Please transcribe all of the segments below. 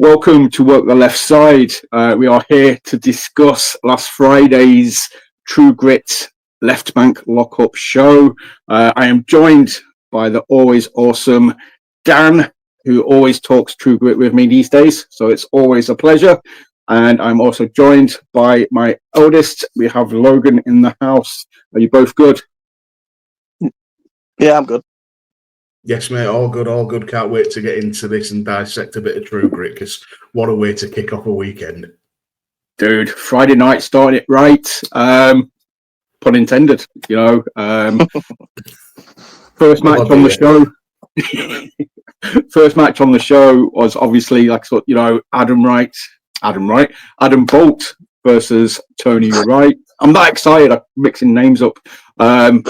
Welcome to Work the Left Side. We are here to discuss last Friday's True Grit Left Bank Lockup show. I am joined by the always awesome Dan, who always talks True Grit with me these days, so it's always a pleasure. And I'm also joined by my eldest. We have Logan in the house. Are you both good? Yeah, I'm good. Yes, mate, all good, all good. Can't wait to get into this and dissect a bit of True Grit, because what a way to kick off a weekend. Dude, Friday night started it right. Pun intended, you know. First match on the show. First match on the show was obviously Adam Bolt versus Tony Wright. I'm that excited. I'm mixing names up. We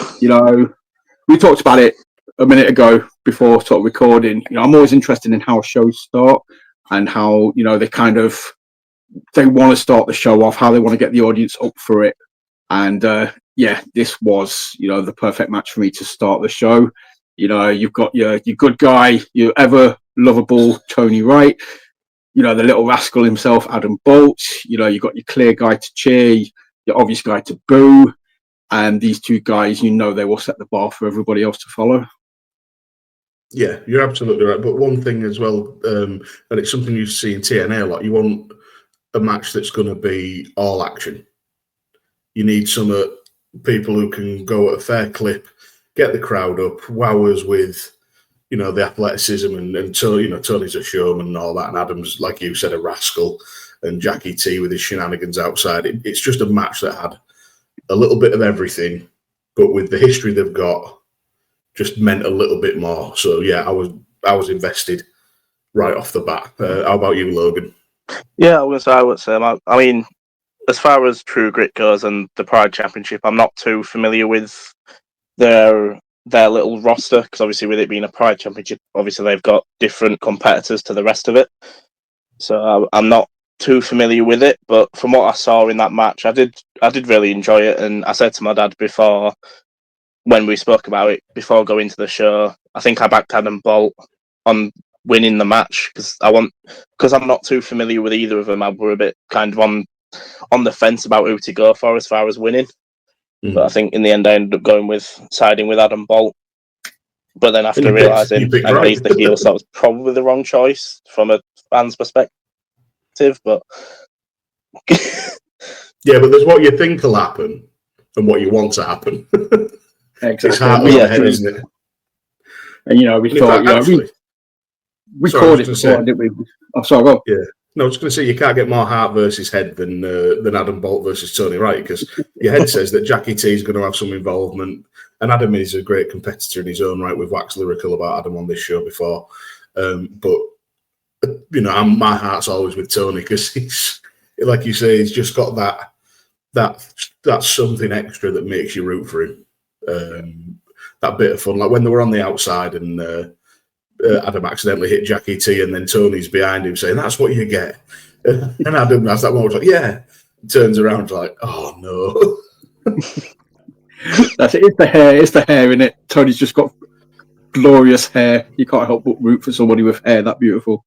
talked about it a minute ago before sort of recording. I'm always interested in how shows start and how they want to start the show off, how they want to get the audience up for it. And this was the perfect match for me to start the show. You've got your good guy, your ever lovable Tony Wright, the little rascal himself, Adam Bolt. You've got your clear guy to cheer, your obvious guy to boo, and these two guys, they will set the bar for everybody else to follow. Yeah, you're absolutely right. But one thing as well, and it's something you see in TNA a lot, you want a match that's going to be all action. You need some people who can go at a fair clip, get the crowd up, wow us with, the athleticism, and Tony's a showman and all that, and Adam's, like you said, a rascal, and Jackie T with his shenanigans outside. It's just a match that had a little bit of everything, but with the history they've got, just meant a little bit more. So yeah, I was invested right off the bat. How about you, Logan? Yeah, I would say. I mean, as far as True Grit goes and the Pride Championship, I'm not too familiar with their little roster, because obviously with it being a Pride Championship, obviously they've got different competitors to the rest of it. So I'm not too familiar with it, but from what I saw in that match, I did really enjoy it. And I said to my dad before, when we spoke about it before going to the show, I think I backed Adam Bolt on winning the match because I'm not too familiar with either of them. I were a bit kind of on the fence about who to go for as far as winning. Mm-hmm. But I think in the end I ended up siding with Adam Bolt. But then after realising he's the heel, so that was probably the wrong choice from a fan's perspective. But yeah, but there's what you think will happen and what you want to happen. Exactly. It's hard on the head, isn't it? And we thought, we recorded it before, didn't we? Oh, sorry, go. Yeah. No, I was going to say you can't get more heart versus head than Adam Bolt versus Tony Wright, because your head says that Jackie T is going to have some involvement, and Adam is a great competitor in his own right. We've waxed lyrical about Adam on this show before, but my heart's always with Tony, because he's, like you say, he's just got that something extra that makes you root for him. That bit of fun, like when they were on the outside and Adam accidentally hit Jackie T, and then Tony's behind him saying, "That's what you get." And Adam has that moment, like, "Yeah," turns around like, "Oh no." That's it. It's the hair in it. Tony's just got glorious hair. You can't help but root for somebody with hair that beautiful.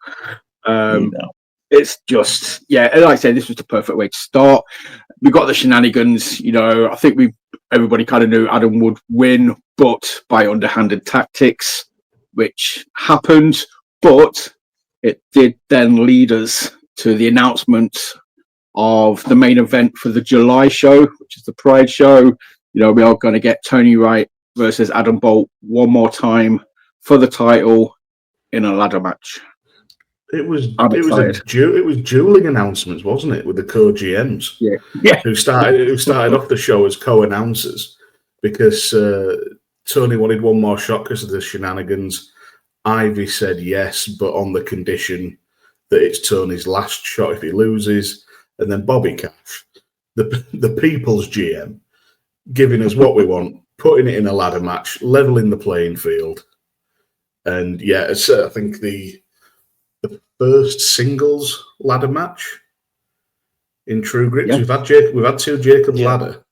It's just, like I said, this was the perfect way to start. We got the shenanigans. I think everybody kind of knew Adam would win, but by underhanded tactics, which happened. But it did then lead us to the announcement of the main event for the July show, which is the Pride show. We are going to get Tony Wright versus Adam Bolt one more time for the title in a ladder match. It was dueling announcements, wasn't it, with the co-GMs? Yeah. Who started off the show as co-announcers, because Tony wanted one more shot because of the shenanigans. Ivy said yes, but on the condition that it's Tony's last shot if he loses. And then Bobby Cash the people's GM, giving us what we want, putting it in a ladder match, leveling the playing field. And yeah, it's, I think the first singles ladder match in True Grit. Yeah. We've had two Jacob's ladder,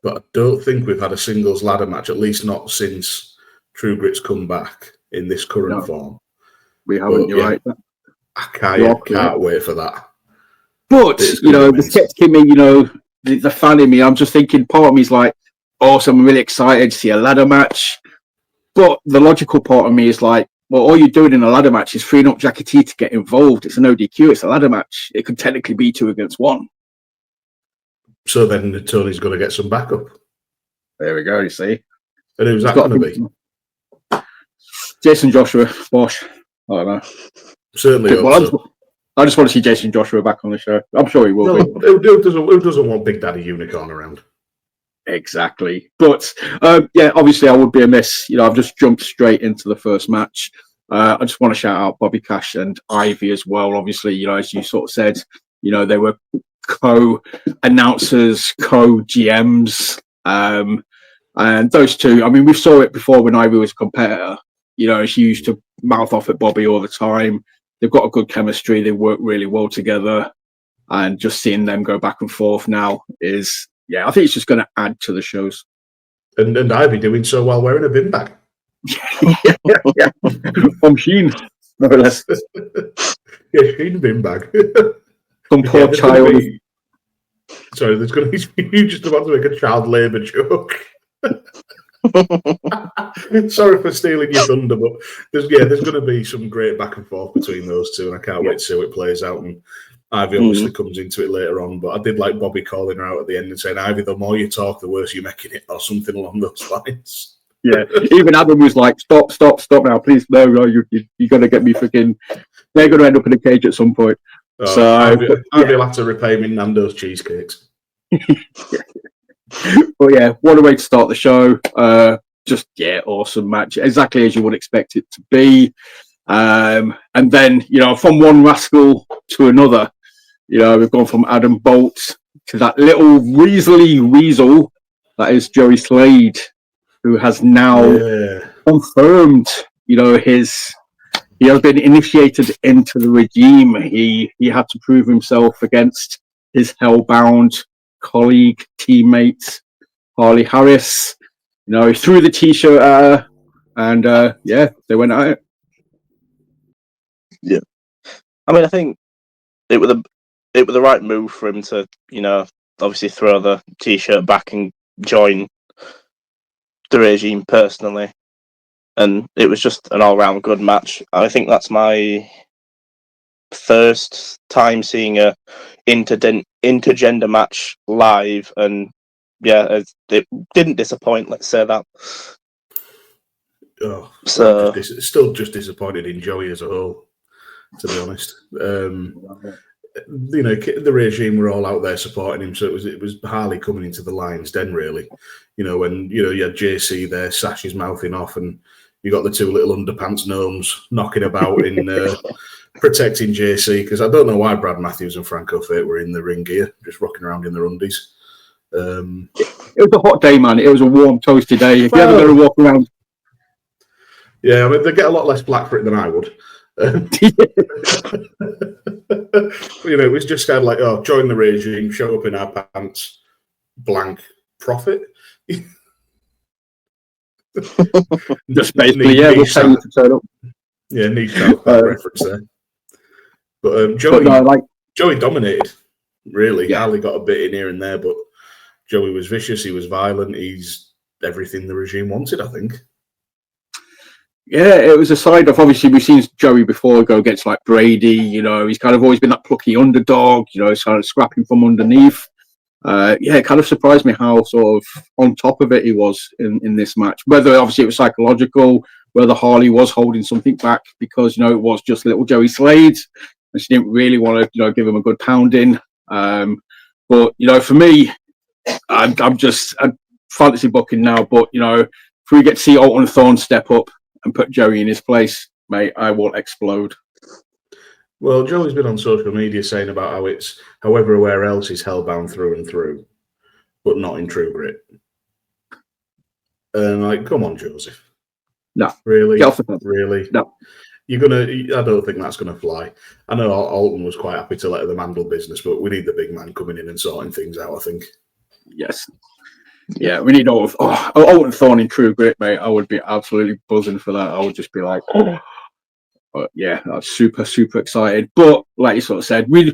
but I don't think we've had a singles ladder match, at least not since True Grit's come back in this current form. We haven't. You're right. I can't wait for that. But the skeptic in me, the fan in me, I'm just thinking. Part of me is like, awesome, I'm really excited to see a ladder match. But the logical part of me is like, well, all you're doing in a ladder match is freeing up Jackie T to get involved. It's an ODQ. It's a ladder match. It could technically be 2 against 1. So then Tony's going to get some backup. There we go. You see. And who's that going to be? Jason Joshua, Bosch. I don't know. Certainly. I just want to see Jason Joshua back on the show. I'm sure he will be. Who doesn't want Big Daddy Unicorn around? Exactly. But obviously I would be amiss. I've just jumped straight into the first match. I just want to shout out Bobby Cash and Ivy as well. Obviously, as you sort of said, they were co-announcers, co-GMs. And those two, I mean, we saw it before when Ivy was a competitor. She used to mouth off at Bobby all the time. They've got a good chemistry. They work really well together. And just seeing them go back and forth now is, I think it's just going to add to the shows. And Ivy doing so while wearing a bin bag. yeah. From Sheen, more or less. Yeah, Sheen bin bag. Some poor child. Sorry, there's going to be you just about to make a child labour joke. Sorry for stealing your thunder, but there's going to be some great back and forth between those two, and I can't wait to see how it plays out. And Ivy obviously comes into it later on, but I did like Bobby calling her out at the end and saying, Ivy, the more you talk, the worse you're making it, or something along those lines. Yeah, even Adam was like, stop now, please, no, you're going to get me freaking, they're going to end up in a cage at some point. So Ivy will have to repay me Nando's cheesecakes. But yeah, what a way to start the show. Awesome match, exactly as you would expect it to be. And then, from one rascal to another, we've gone from Adam Bolt to that little weasel that is Joey Slade, who has now confirmed, he has been initiated into the regime. He had to prove himself against his hellbound colleague, teammate, Harley Harris. He threw the t-shirt at her, and they went at it. Yeah, I mean, I think it was the right move for him to, obviously throw the t-shirt back and join the regime personally, and it was just an all-round good match. I think that's my first time seeing a intergender match live, and it didn't disappoint. Let's say that. Oh, so still just disappointed in Joey as a whole, to be honest. The regime were all out there supporting him, so it was Harley coming into the lion's den, really. When you had JC there, sash his mouthing off, and you got the two little underpants gnomes knocking about in protecting JC, because I don't know why Brad Matthews and Franco Fate were in the ring gear, just rocking around in their undies. It was a hot day, man. It was a warm, toasty day. If you're ever going to walk around. Yeah, I mean, they get a lot less black for it than I would. It was just kind of like, join the regime, show up in our pants, blank, profit. Just basically, we'll pay you to turn up. Yeah, niche reference there. But Joey dominated, really. Yeah. Harley got a bit in here and there, but Joey was vicious, he was violent, he's everything the regime wanted, I think. Yeah, it was a side of, obviously, we've seen Joey before go against like Brady, he's kind of always been that plucky underdog, he's kind of scrapping from underneath. It kind of surprised me how sort of on top of it he was in this match. Whether obviously it was psychological, whether Harley was holding something back because, it was just little Joey Slade and she didn't really want to, give him a good pounding. But, for me, I'm fantasy booking now, but, if we get to see Alton Thorne step up and put Joey in his place, mate, I will explode. Well, Joey's been on social media saying about how it's, however, where else is hellbound through and through, but not in True Grit. And like, come on, Joseph. No. Really? Really? No. I don't think that's gonna fly. I know Alton was quite happy to let them handle business, but we need the big man coming in and sorting things out, I think. Yes. Yeah, we need Alton. Alton Thorne in True Grit, mate. I would be absolutely buzzing for that. I would just be like, but yeah, I'm super, super excited. But like you sort of said, we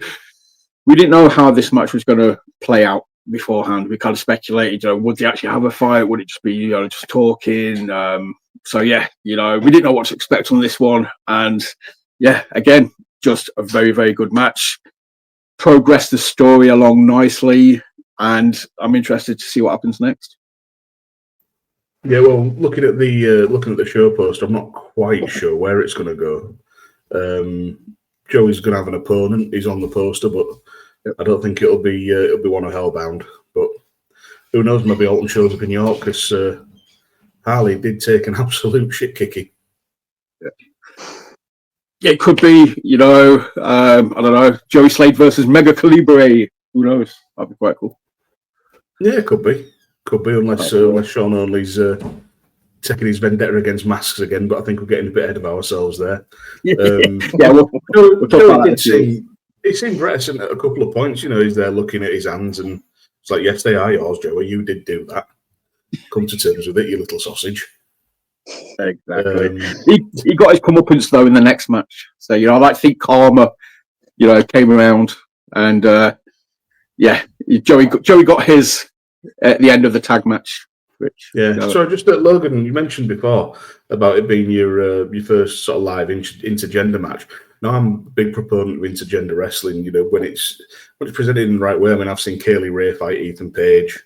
didn't know how this match was going to play out beforehand. We kind of speculated, would they actually have a fight? Would it just be, just talking? So yeah, we didn't know what to expect on this one. And yeah, again, just a very, very good match. Progressed the story along nicely, and I'm interested to see what happens next. Yeah, well, looking at the show post, I'm not quite sure where it's going to go. Joey's going to have an opponent. He's on the poster, but I don't think it'll be one of Hellbound. But who knows? Maybe Alton shows up in York because Harley did take an absolute shit kicking. Yeah, it could be. I don't know. Joey Slade versus Mega Calibre. Who knows? That'd be quite cool. Yeah, it could be. Could be, unless Sean Only's taking his vendetta against masks again. But I think we're getting a bit ahead of ourselves there. Yeah, we'll talk about that. He seemed reticent at a couple of points. He's there looking at his hands, and it's like, yes, they are yours, Joey. You did do that. Come to terms with it, you little sausage. Exactly. He got his comeuppance though in the next match. So I like to think Karma, came around, and Joey got his at the end of the tag match. Which So just at Logan, you mentioned before about it being your first sort of live intergender match. Now I'm a big proponent of intergender wrestling. When it's presented in the right way. I mean, I've seen Kaylee Ray fight Ethan Page.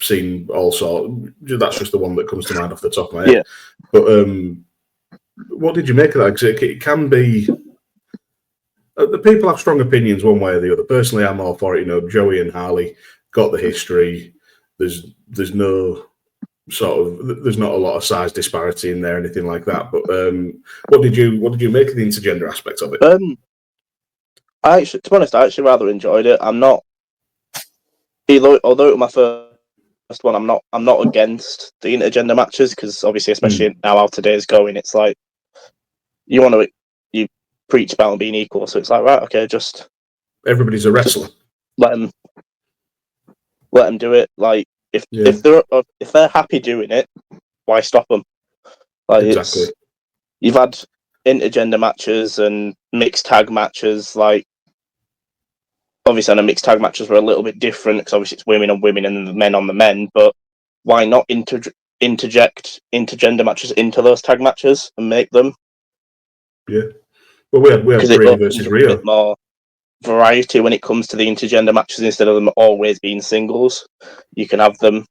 Seen all sorts. That's just the one that comes to mind off the top of my head. Yeah. But what did you make of that? Because it can be. The people have strong opinions one way or the other. Personally, I'm all for it. Joey and Harley got the history. There's no there's not a lot of size disparity in there, anything like that. But what did you make of the intergender aspect of it? To be honest, I actually rather enjoyed it. I'm not, although it was my first one, I'm not against the intergender matches because obviously, especially now how today's going, it's like you preach about being equal, so it's like, right, okay, just everybody's a wrestler. Let them do it. Like if they're happy doing it, why stop them? Like exactly. You've had intergender matches and mixed tag matches. Like obviously, the mixed tag matches were a little bit different because obviously it's women on women and men on the men. But why not interject intergender matches into those tag matches and make them? Yeah. Well, we have Brady versus Rio. A bit more variety when it comes to the intergender matches instead of them always being singles. You can have them.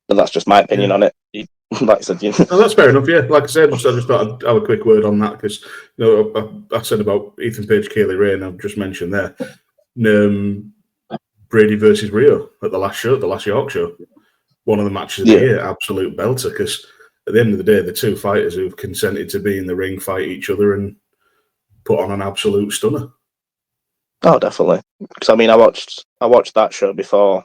But that's just my opinion on it. Like I said, No, that's fair enough. Yeah, like I said, I just thought I'd have a quick word on that because I said about Ethan Page, Kaylee Ray, and I've just mentioned there Brady versus Rio at the last York show, one of the matches of the year, absolute belter. Because at the end of the day, the two fighters who've consented to be in the ring fight each other and put on an absolute stunner. Oh, definitely. Because I mean, I watched that show before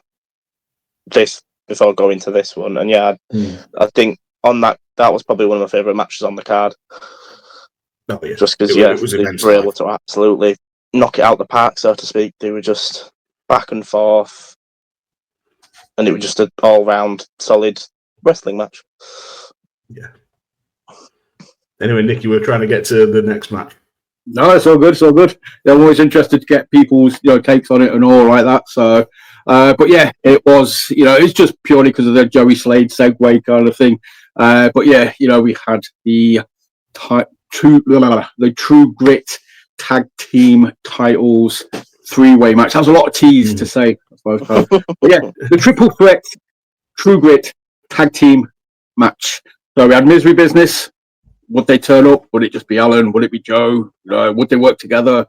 going to this one, and I think on that was probably one of my favourite matches on the card. Oh, yeah. Just because they were able to absolutely knock it out the park, so to speak. They were just back and forth, and it was just an all-round solid wrestling match. Yeah. Anyway, Nick, you were trying to get to the next match. No, it's all good. It's all good. They're always interested to get people's takes on it and all like that. So, but yeah, it was it's just purely because of the Joey Slade segue kind of thing. But yeah, we had the True Grit tag team titles 3-way match. That was a lot of tease to say, I suppose. But yeah, the triple threat True Grit tag team match. So we had Misery Business. Would they turn up? Would it just be Alan? Would it be Joe? Would they work together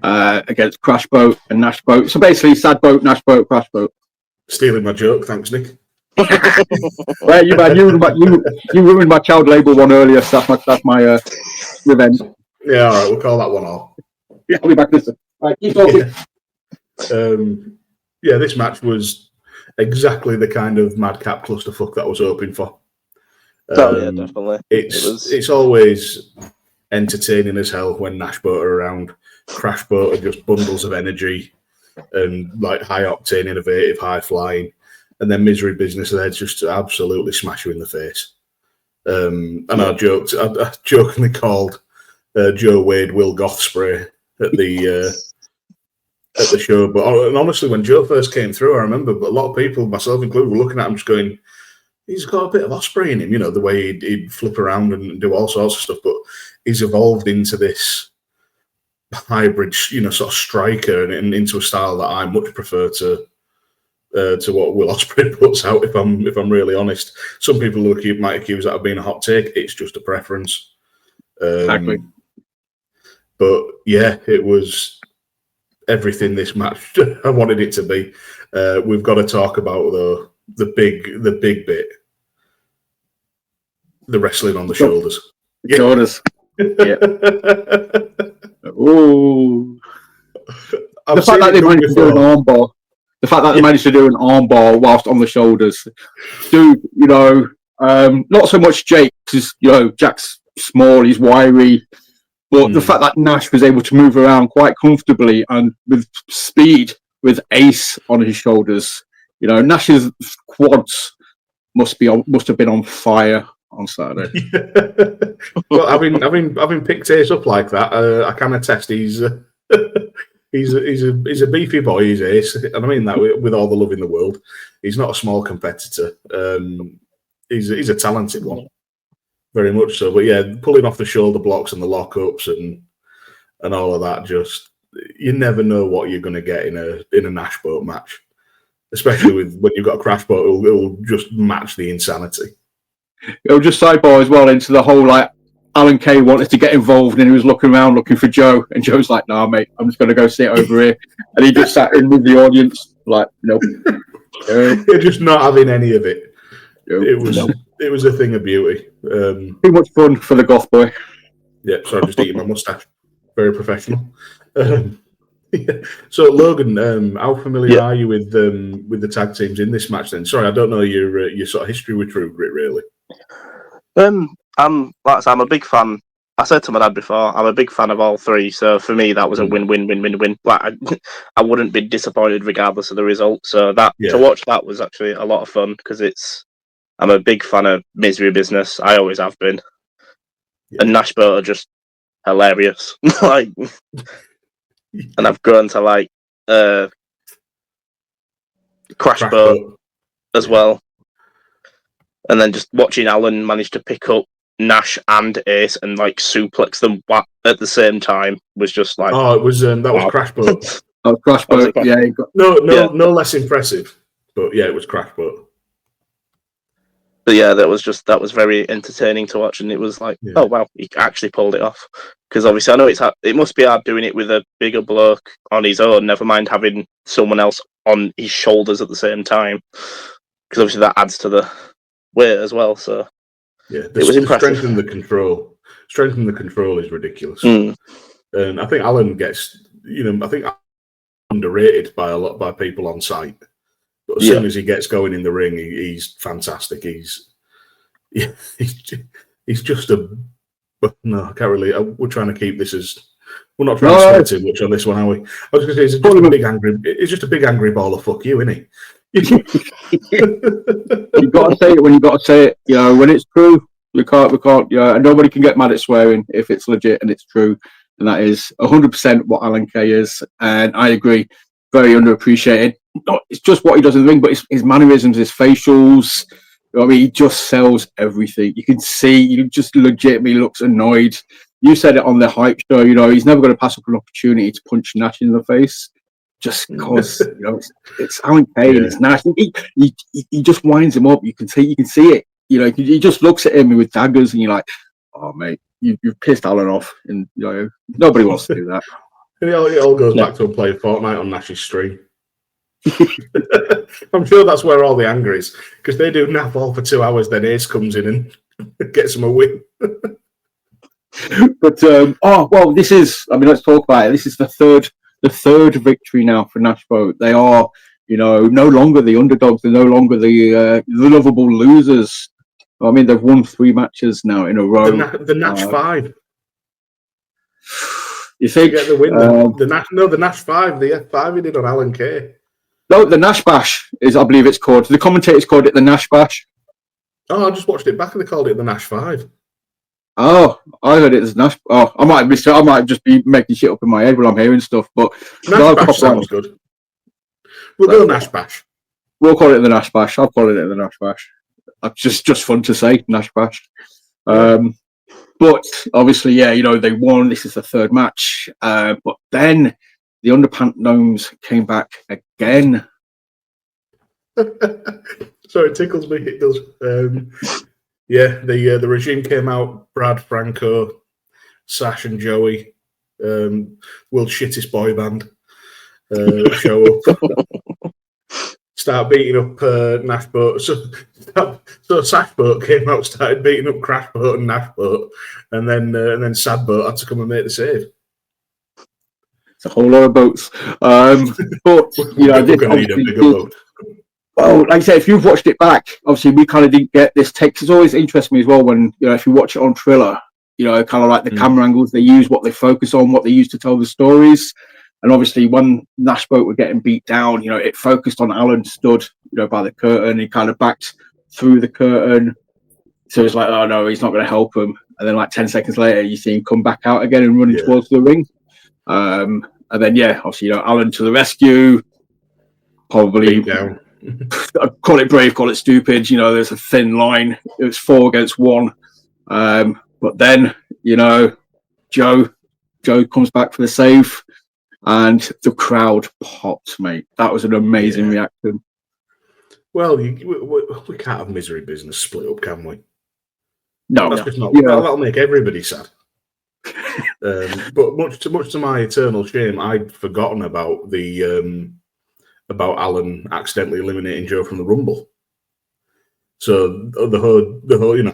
against Crash Boat and Nash Boat? So basically, Sad Boat, Nash Boat, Crash Boat. Stealing my joke, thanks, Nick. Well, you ruined my child label one earlier, so that's my revenge. Yeah, all right, we'll call that one off. Yeah, I'll be back this. All right, keep talking. This match was exactly the kind of madcap clusterfuck that I was hoping for. Definitely. It's always entertaining as hell when Nash Boat are around. Crash Boat are just bundles of energy and like high octane, innovative, high flying, and then Misery Business there just absolutely smash you in the face. And I jokingly called Joe Wade Will Goth Spray at the show, but honestly, when Joe first came through, I remember a lot of people, myself included, were looking at him just going, he's got a bit of Osprey in him, the way he'd flip around and do all sorts of stuff, but he's evolved into this hybrid, sort of striker and into a style that I much prefer to what Will Ospreay puts out. If I'm really honest, some people might accuse that of being a hot take. It's just a preference. Exactly. But yeah, it was everything this match I wanted it to be. We've got to talk about the big bit, the wrestling on the shoulders. Shoulders. Yeah. Ooh. The fact that they managed to do an armbar. The fact that they managed to do an armbar whilst on the shoulders. Dude, not so much Jake, because, Jack's small, he's wiry. But the fact that Nash was able to move around quite comfortably and with speed, with Ace on his shoulders, Nash's quads must have been on fire on Saturday. Well, having picked Ace up like that, I can attest he's a beefy boy. He's Ace, and I mean that with all the love in the world. He's not a small competitor. He's a talented one. Very much so, but yeah, pulling off the shoulder blocks and the lockups and all of that, just you never know what you're going to get in a Nash Boat match, especially when you've got a Crash Boat who'll just match the insanity. It'll just sidebar as well into the whole Alan Kay wanted to get involved and he was looking around looking for Joe, and Joe's like, "Nah, mate, I'm just going to go sit over here," and he just sat in with the audience like, "Nope." You're just not having any of it. It was a thing of beauty. Too much fun for the goth boy. Yeah, so I'm just eating my mustache. Very professional. So Logan, how familiar are you with the tag teams in this match? Then, sorry, I don't know your sort of history with True Grit, really. I'm a big fan. I said to my dad before, I'm a big fan of all three. So for me, that was a win-win-win-win-win. I wouldn't be disappointed regardless of the result. So to watch that was actually a lot of fun because I'm a big fan of Misery Business. I always have been. Yeah. And Nash Boat are just hilarious. And I've grown to like Crash Boat as well. And then just watching Alan manage to pick up Nash and Ace and like suplex them at the same time was just like. Oh, it was that was Crash Boat. Oh, Crash Boat. Yeah. No less impressive, but yeah, it was Crash Boat. But yeah, that was very entertaining to watch, and it was like, oh wow, he actually pulled it off. Because obviously, I know it must be hard doing it with a bigger bloke on his own. Never mind having someone else on his shoulders at the same time, because obviously that adds to the weight as well. So yeah, it was impressive. Strength in the control is ridiculous, and I think Alan gets, I think underrated by people on site. But as soon as he gets going in the ring, he's fantastic. He's just a. No, I can't really. We're trying to keep this as. We're not trying to sweat too much on this one, are we? I was going to say he's just a big angry ball of fuck you, isn't he? You've got to say it when you've got to say it. When it's true, we can't. And nobody can get mad at swearing if it's legit and it's true. And that is 100% what Alan Kay is. And I agree, very underappreciated. It's just what he does in the ring, but his mannerisms, his facials. He just sells everything. You can see, he just legitimately looks annoyed. You said it on the hype show. He's never going to pass up an opportunity to punch Nash in the face, just because it's Alan Kay and it's Nash. He just winds him up. You can see it. He just looks at him with daggers, and you're like, "Oh mate, you've pissed Alan off," and nobody wants to do that. It all goes back to him playing Fortnite on Nash's stream. I'm sure that's where all the anger is, because they do nap all for 2 hours, then Ace comes in and gets them a win. But this is. I mean, let's talk about it. This is the third victory now for Nashboat. They are, no longer the underdogs. They're no longer the lovable losers. I mean, they've won 3 matches now in a row. The Nash 5. You think? To get the win. The Nash 5, the F5 he did on Alan Kay. No, the Nash Bash is, I believe it's called. The commentators called it the Nash Bash. Oh, I just watched it back and they called it the Nash 5. Oh, I heard it as Nash. Oh, I might just be making shit up in my head when I'm hearing stuff. But Nash Bash sounds good. We'll go Nash Bash. We'll call it the Nash Bash. I'll call it the Nash Bash. It's just fun to say, Nash Bash. But obviously, they won. This is the third match. But then the Underpant Gnomes came back again. Sorry, it tickles me. It does. The regime came out. Brad, Franco, Sash, and Joey. World's shittest boy band. Show up. Start beating up Nashboat. So Sashboat came out, started beating up Crashboat and Nashboat, and then Sadboat had to come and make the save. It's a whole lot of boats. But we're going to need a bigger boat. Well, like I said, if you've watched it back, obviously we kind of didn't get this take. It's always interests me as well when if you watch it on Triller, kind of like the camera angles they use, what they focus on, what they use to tell the stories. And obviously, when Nashboat were getting beat down, it focused on Alan stood, by the curtain. He kind of backed through the curtain. So it's like, oh no, he's not going to help him. And then, like 10 seconds later, you see him come back out again and running towards the ring. And then, obviously, Alan to the rescue. Probably, call it brave, call it stupid. There's a thin line. It was 4 against 1. But then, Joe comes back for the save. And the crowd popped, mate. That was an amazing reaction. Well, we can't have misery business split up, can we? No, that's just not. That'll make everybody sad. But much to my eternal shame, I'd forgotten about about Alan accidentally eliminating Joe from the Rumble. So the whole,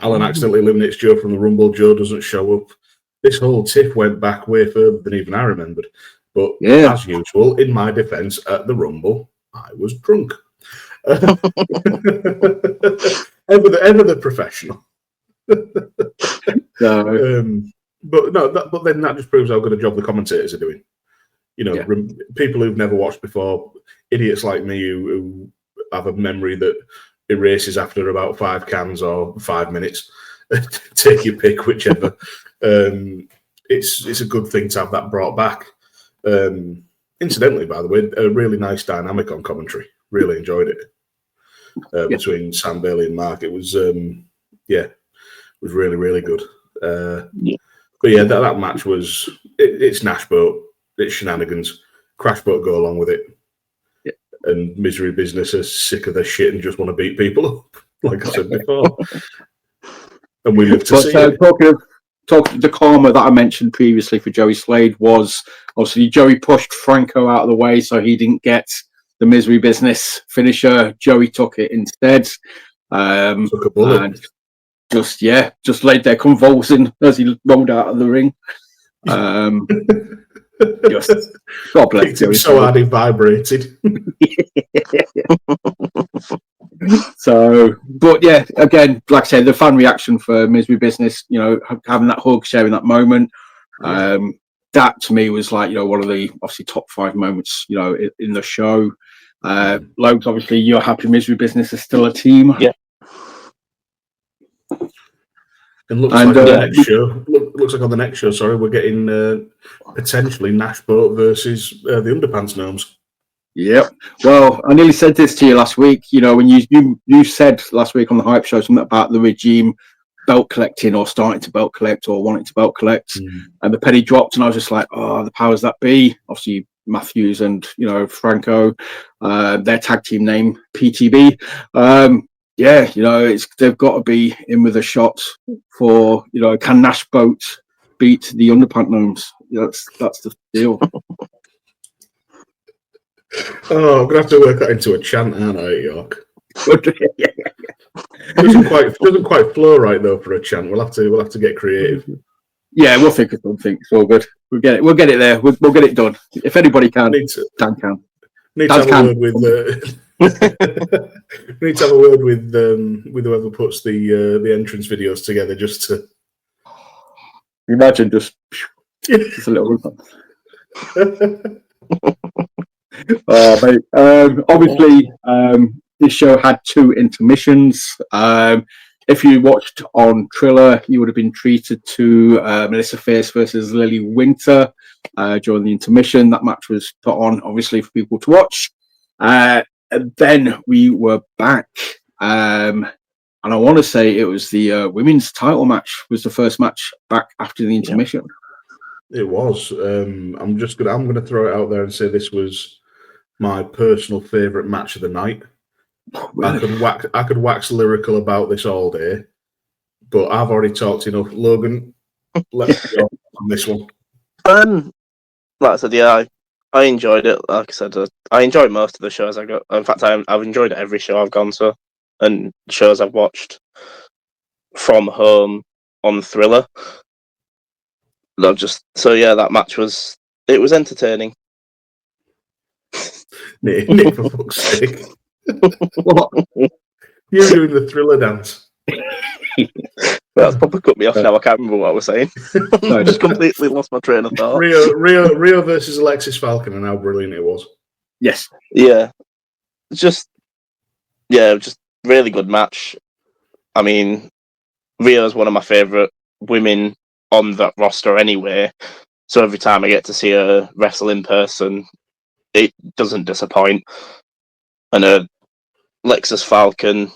Alan accidentally eliminates Joe from the Rumble. Joe doesn't show up. This whole tiff went back way further than even I remembered. But as usual, in my defence, at the Rumble, I was drunk. ever the professional. But then that just proves how good a job the commentators are doing. People who've never watched before, idiots like me who have a memory that erases after about 5 cans or 5 minutes. Take your pick, whichever. It's a good thing to have that brought back. Incidentally, by the way, a really nice dynamic on commentary. Really enjoyed it between Sam Bailey and Mark. It was was really, really good. But that match was it's Nashboat, it's shenanigans. Crashboat go along with it, and Misery Business are sick of their shit and just want to beat people up, like I said before. And we live to see it. Talking the karma that I mentioned previously for Joey Slade was obviously Joey pushed Franco out of the way so he didn't get the Misery Business finisher. Joey took it instead. Took a bullet. And just laid there convulsing as he rolled out of the ring. God bless him so hard he vibrated. So, but again, like I said, the fan reaction for Misery Business, having that hug, sharing that moment, that to me was like, one of the obviously top 5 moments, in the show. Logs, obviously, you're happy Misery Business is still a team. Yeah. And looks like on the next show, sorry, we're getting potentially Nashboat versus the Underpants Gnomes. Yep. Well, I nearly said this to you last week. When you said last week on the Hype Show something about the regime belt collecting or starting to belt collect or wanting to belt collect, and the penny dropped, and I was just like, oh, the powers that be. Obviously, Matthews and Franco, their tag team name PTB. They've got to be in with a shot for can Nashboat beat the Underpant Gnomes? That's the deal. Oh, I'm gonna have to work that into a chant, aren't I, at York? Yeah. Doesn't quite flow right though for a chant. We'll have to get creative. Yeah, we'll think of something. It's all good. We'll get it there. We'll get it done. If anybody can, Dan can. Need to have a word with. Need to have a word with whoever puts the entrance videos together, just to imagine just a little. Oh, mate. Obviously, this show had 2 intermissions. If you watched on Triller, you would have been treated to Melissa Fierce versus Lily Winter during the intermission. That match was put on, obviously, for people to watch. And then we were back. And I want to say it was the women's title match was the first match back after the intermission. Yeah. It was. I'm gonna throw it out there and say this was my personal favourite match of the night. Really? I could wax lyrical about this all day, but I've already talked enough. Logan, let's go on this one. Like I said, yeah, I enjoyed it. Like I said, I enjoyed most of the shows I got. In fact, I've enjoyed every show I've gone to, and shows I've watched from home on Thriller. That match was entertaining. Nick, for fuck's sake. What? You're doing the Thriller dance. That's probably cut me off now. I can't remember what I was saying. I just completely lost my train of thought. Rio versus Alexis Falcon, and how brilliant it was. Yes. Yeah. Just really good match. I mean, Rio's one of my favourite women on that roster anyway. So every time I get to see her wrestle in person, it doesn't disappoint. And Alexis Falcon,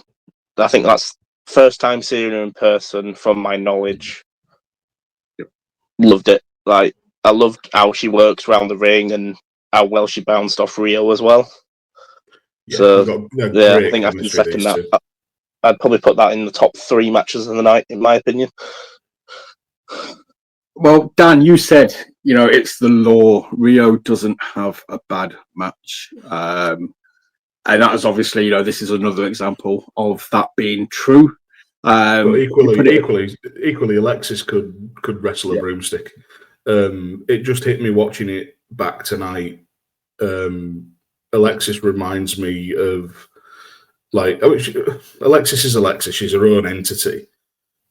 I think that's first time seeing her in person from my knowledge. Loved it. Like, I loved how she works around the ring and how well she bounced off Rio as well. Yeah, I think I can second that. I'd probably put that in the top 3 matches of the night, in my opinion. Well, Dan, you said, it's the law. Rio doesn't have a bad match. And that is obviously, this is another example of that being true. But equally, Alexis could wrestle a broomstick. It just hit me watching it back tonight. Alexis reminds me of, Alexis is Alexis. She's her own entity.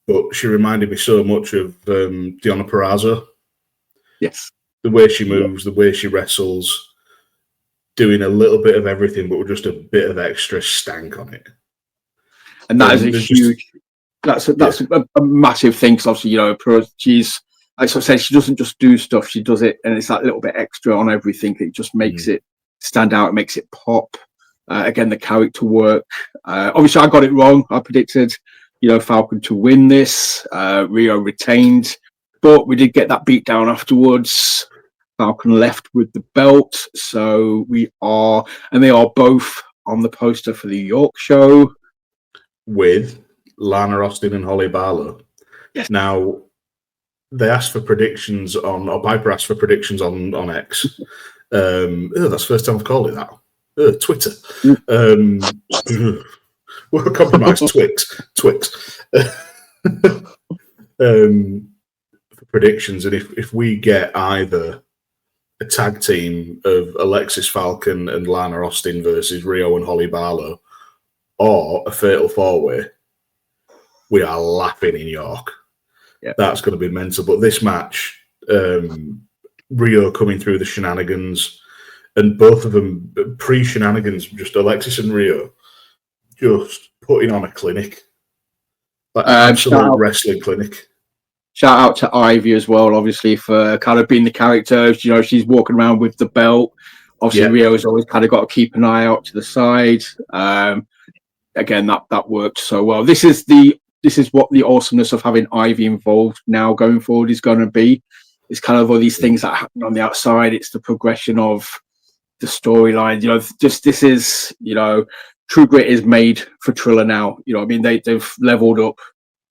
But she reminded me so much of Deonna Purrazzo. Yes. The way she moves, the way she wrestles, doing a little bit of everything, but with just a bit of extra stank on it. And that is a huge... That's a massive thing, because obviously, she's... Like I said, she doesn't just do stuff, she does it, and it's that little bit extra on everything. It just makes it stand out, it makes it pop. Again, the character work. Obviously, I got it wrong. I predicted... Falcon to win this. Rio retained, but we did get that beat down afterwards. Falcon left with the belt, so they are both on the poster for the York show with Lana Austin and Holly Barlow. Yes. Now, they asked for predictions or Piper asked for predictions on X. That's the first time I've called it that. Twitter. We're compromised. Twix. For predictions, and if we get either a tag team of Alexis Falcon and Lana Austin versus Rio and Holly Barlow, or a fatal 4-way, we are laughing in York. Yep. That's going to be mental. But this match, Rio coming through the shenanigans, and both of them pre-shenanigans, just Alexis and Rio, just putting on a clinic, like an absolute wrestling clinic. Shout out to Ivy as well, obviously, for kind of being the character. She's walking around with the belt. Obviously, Rio's always kind of got to keep an eye out to the side. Again, that worked so well. This is what the awesomeness of having Ivy involved now going forward is going to be. It's kind of all these things that happen on the outside. It's the progression of the storyline. This is, True Grit is made for Triller now. They've leveled up,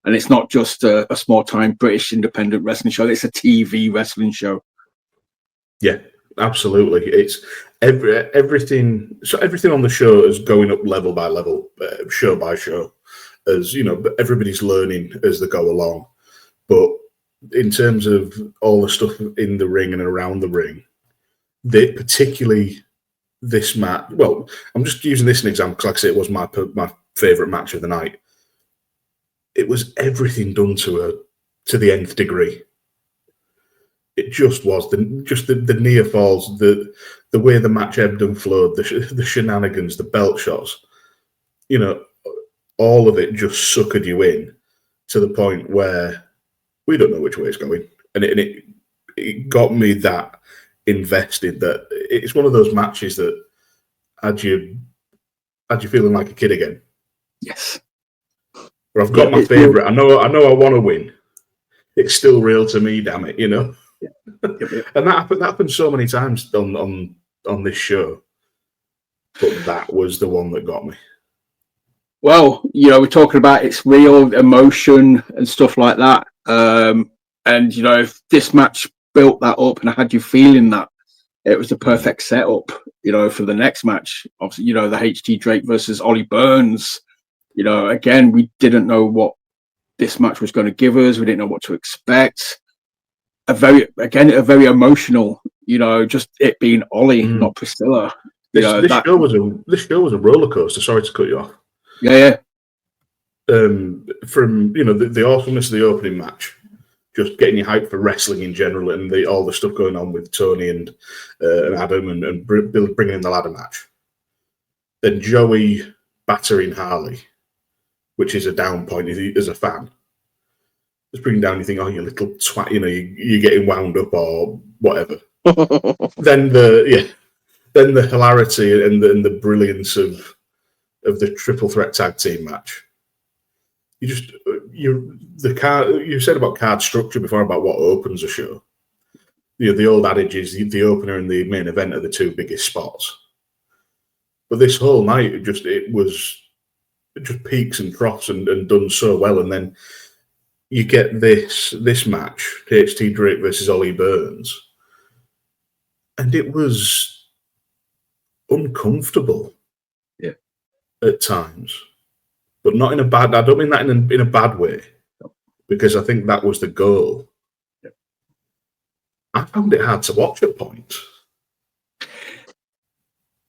and it's not just a small time British independent wrestling show. It's a TV wrestling show. Yeah, absolutely. It's everything. So everything on the show is going up level by level, show by show. As you know, everybody's learning as they go along. But in terms of all the stuff in the ring and around the ring, particularly this match. Well, I'm just using this as an example because, like I say, it was my favourite match of the night. It was everything done to the nth degree. It just was the near falls, the way the match ebbed and flowed, the shenanigans, the belt shots. You know, all of it just suckered you in to the point where we don't know which way it's going, and it got me that invested that it's one of those matches that had you feeling like a kid again. Yes. Or I've got my favourite. I know I want to win. It's still real to me, damn it, you know. Yep. And that happened so many times on this show, but that was the one that got me. Well, you know, we're talking about its real emotion and stuff like that. And you know, if this match built that up and had you feeling that, it was the perfect setup, you know, for the next match. Obviously, you know, the HT Drake versus Ollie Burns. You know, again, we didn't know what this match was going to give us. We didn't know what to expect. A very emotional, you know, just it being Ollie, not Priscilla. This show was a roller coaster. Sorry to cut you off. Yeah. From, you know, the awesomeness of the opening match, just getting you hyped for wrestling in general, and all the stuff going on with Tony and Adam and bringing in the ladder match. Then Joey battering Harley, which is a down point as a fan. Just bringing down, you think, oh, you little twat, you know, you're getting wound up or whatever. Then the hilarity and the brilliance of the triple threat tag team match. You said about card structure before, about what opens a show. You know, the old adage is the opener and the main event are the two biggest spots. But this whole night, it just peaks and troughs and done so well, and then you get this match, HT Drake versus Ollie Burns, and it was uncomfortable, at times, but not in a bad. I don't mean that in a bad way, because I think that was the goal. I found it hard to watch at points.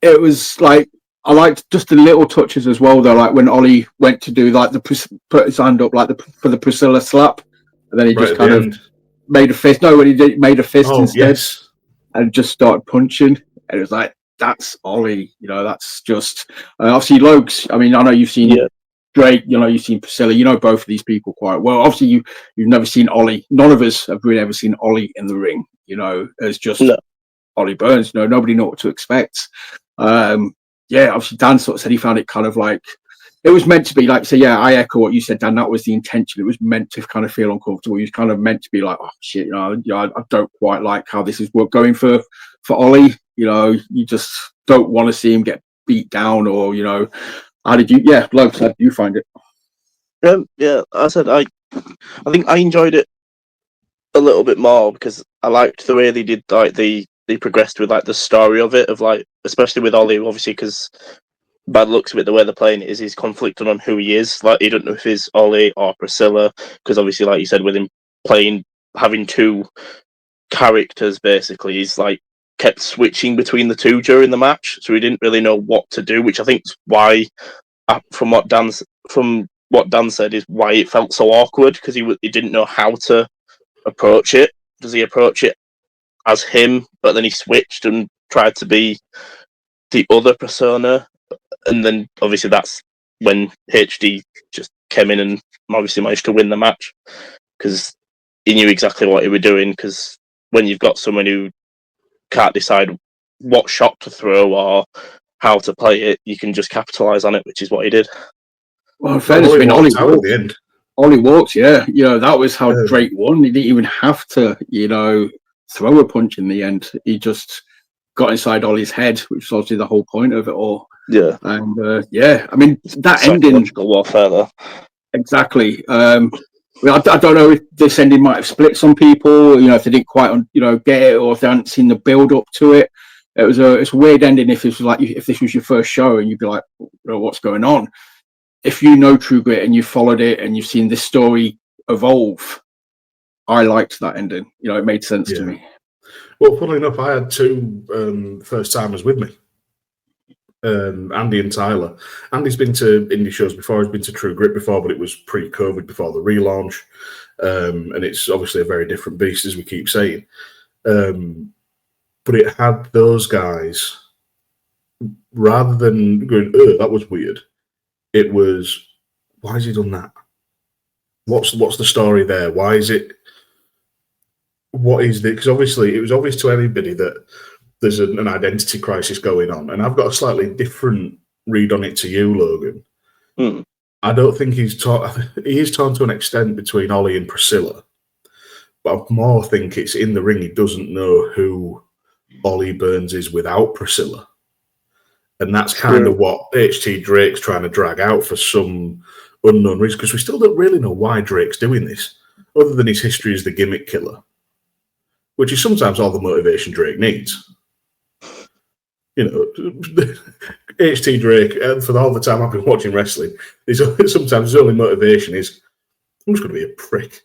It was like, I liked just the little touches as well, though. Like when Ollie went to do like put his hand up like for the Priscilla slap, and then he just kind of made a fist. No, when he made a fist instead, and just started punching. And it was like, that's Ollie. You know, that's just obviously Lokes. I mean, I know you've seen Drake. You know, you've seen Priscilla. You know both of these people quite well. Obviously, you've never seen Ollie. None of us have really ever seen Ollie in the ring. You know, as just Ollie Burns. You know, nobody knew what to expect. Obviously Dan sort of said he found it kind of like, it was meant to be like, so yeah, I echo what you said, Dan. That was the intention. It was meant to kind of feel uncomfortable. He was kind of meant to be like, oh shit, you know, I don't quite like how this is going for Ollie. You know, you just don't want to see him get beat down, or, you know, how did you? Yeah, Lokes, how did you find it? I said I think I enjoyed it a little bit more because I liked the way they did, like they progressed with like the story of it, of like, especially with Ollie, obviously, because bad looks of it, the way they're playing it is he's conflicted on who he is. Like, he don't know if he's Ollie or Priscilla, because obviously, like you said, with him having two characters, basically, he's like kept switching between the two during the match, so he didn't really know what to do, which I think is why, from what Dan said, is why it felt so awkward, because he didn't know how to approach it. Does he approach it as him, but then he switched and tried to be the other persona, and then obviously that's when HD just came in and obviously managed to win the match, because he knew exactly what he was doing. Because when you've got someone who can't decide what shot to throw or how to play it, you can just capitalize on it, which is what he did. Well, in fairness, Ollie walks, yeah. You know, that was how Drake won. He didn't even have to, you know, throw a punch in the end. He just got inside Ollie's head, which is obviously the whole point of it all. Yeah. And I mean, that ending, psychological warfare there. Exactly. I don't know if this ending might have split some people, if they didn't quite, get it, or if they hadn't seen the build up to it. It's a weird ending if this was if this was your first show and you'd be like, well, what's going on? If you know True Grit and you followed it and you've seen this story evolve, I liked that ending. It made sense to me. Well, funnily enough, I had two first timers with me. Andy and Tyler. Andy's been to indie shows before. He's been to True Grit before, but it was pre-COVID, before the relaunch, and it's obviously a very different beast, as we keep saying. But it had those guys, rather than going, "Oh, that was weird," it was, "Why has he done that? What's the story there? Why is it? What is it?" Because obviously, it was obvious to anybody that there's an identity crisis going on, and I've got a slightly different read on it to you, Logan. I don't think he is torn to an extent between Ollie and Priscilla, but I more think it's in the ring he doesn't know who Ollie Burns is without Priscilla, and that's kind of what HT Drake's trying to drag out for some unknown reason, because we still don't really know why Drake's doing this, other than his history as the gimmick killer, which is sometimes all the motivation Drake needs. HT Drake, for all the time I've been watching wrestling, sometimes his only motivation is, I'm just going to be a prick.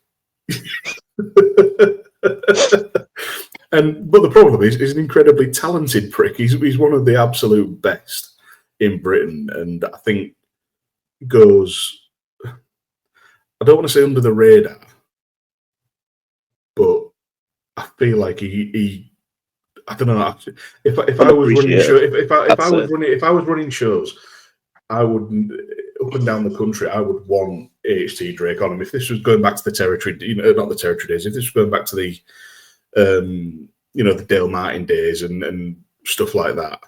But the problem is, he's an incredibly talented prick. He's one of the absolute best in Britain, and I think goes, I don't want to say under the radar, but I feel like he I don't know. If I was running show, if I was running shows, I would, up and down the country, I would want HT Drake on him. If this was going back to the territory, not the territory days, if this was going back to the, the Dale Martin days and stuff like that,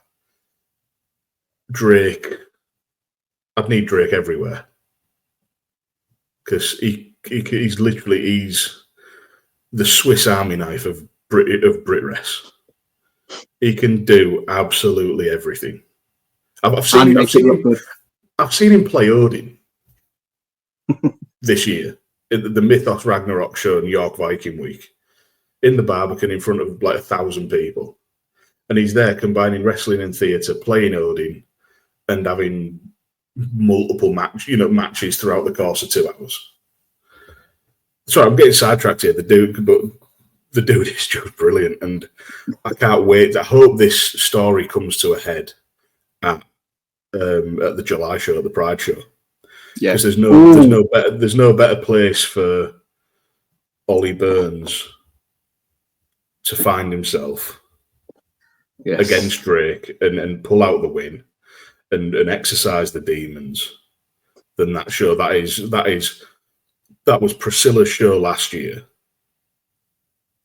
Drake, I'd need Drake everywhere, because he's the Swiss Army knife of Brit-Res. He can do absolutely everything. I've seen him play Odin this year at the Mythos Ragnarok show in York Viking Week in the Barbican in front of like 1,000 people, and he's there combining wrestling and theatre, playing Odin, and having multiple matches throughout the course of 2 hours. Sorry, I'm getting sidetracked here. The dude is just brilliant, and I can't wait. I hope this story comes to a head at the July show, the Pride show. Yeah, because there's no better place for Ollie Burns to find himself against Drake and pull out the win and exercise the demons than that show. That was Priscilla's show last year.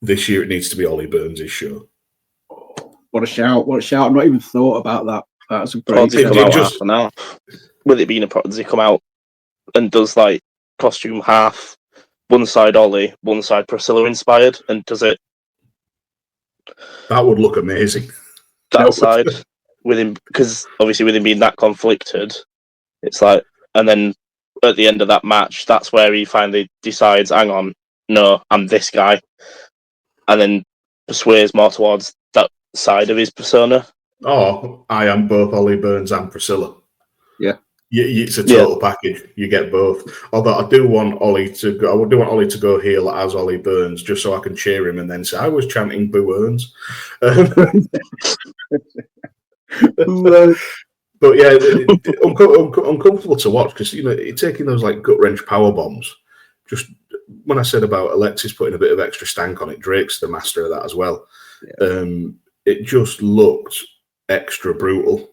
This year it needs to be Ollie Burns' show. What a shout! What a shout! I've not even thought about that. That's a great. With it being a pro, does he come out and does like costume half, one side Ollie, one side Priscilla inspired, and does it? That would look amazing. That side with him, because obviously with him being that conflicted, it's like, and then at the end of that match, that's where he finally decides, hang on, no, I'm this guy. And then sways more towards that side of his persona. Oh, I am both Ollie Burns and Priscilla. Yeah, it's a total package. You get both. Although I do want Ollie to go heel as Ollie Burns, just so I can cheer him and then say I was chanting Boo Earns. But yeah, uncomfortable to watch, because taking those like gut wrench power bombs. Just when I said about Alexis putting a bit of extra stank on it, Drake's the master of that as well. Yeah. It just looked extra brutal.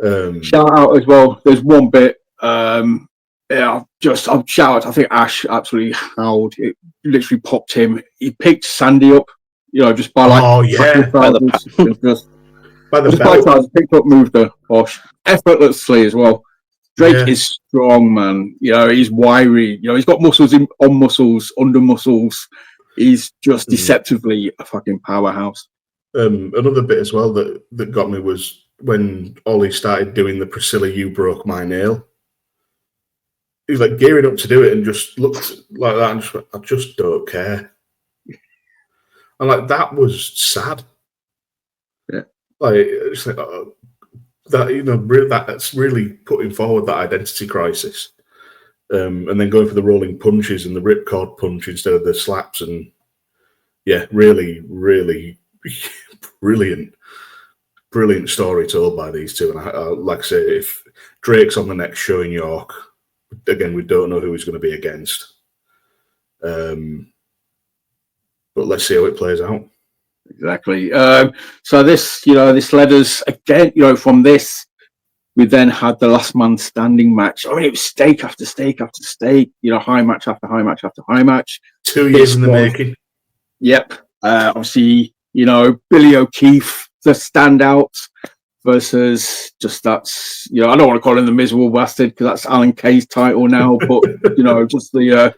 Shout out as well. There's one bit. I'll shout out. I think Ash absolutely howled. It literally popped him. He picked Sandy up, just by like. Oh yeah, by the belt. Picked up, moved her, effortlessly as well. Drake is strong, man. He's wiry. He's got muscles on muscles, under muscles. He's just deceptively a fucking powerhouse. Another bit as well that got me was when Ollie started doing the Priscilla, you broke my nail. was like gearing up to do it and just looked like that and just went, I just don't care. And like that was sad. Yeah. Like it's like that that's really putting forward that identity crisis. And then going for the rolling punches and the ripcord punch instead of the slaps, and yeah, really, really brilliant story told by these two. And like I say, if Drake's on the next show in York, again, we don't know who he's going to be against. But let's see how it plays out. Exactly. So this led us again. From this, we then had the last man standing match. I mean, it was stake after stake after stake. High match after high match after high match. 2 years in the making. Yep. Obviously, Billy O'Keefe, the standout, versus just that's I don't want to call him the miserable bastard because that's Alan Kay's title now, but just the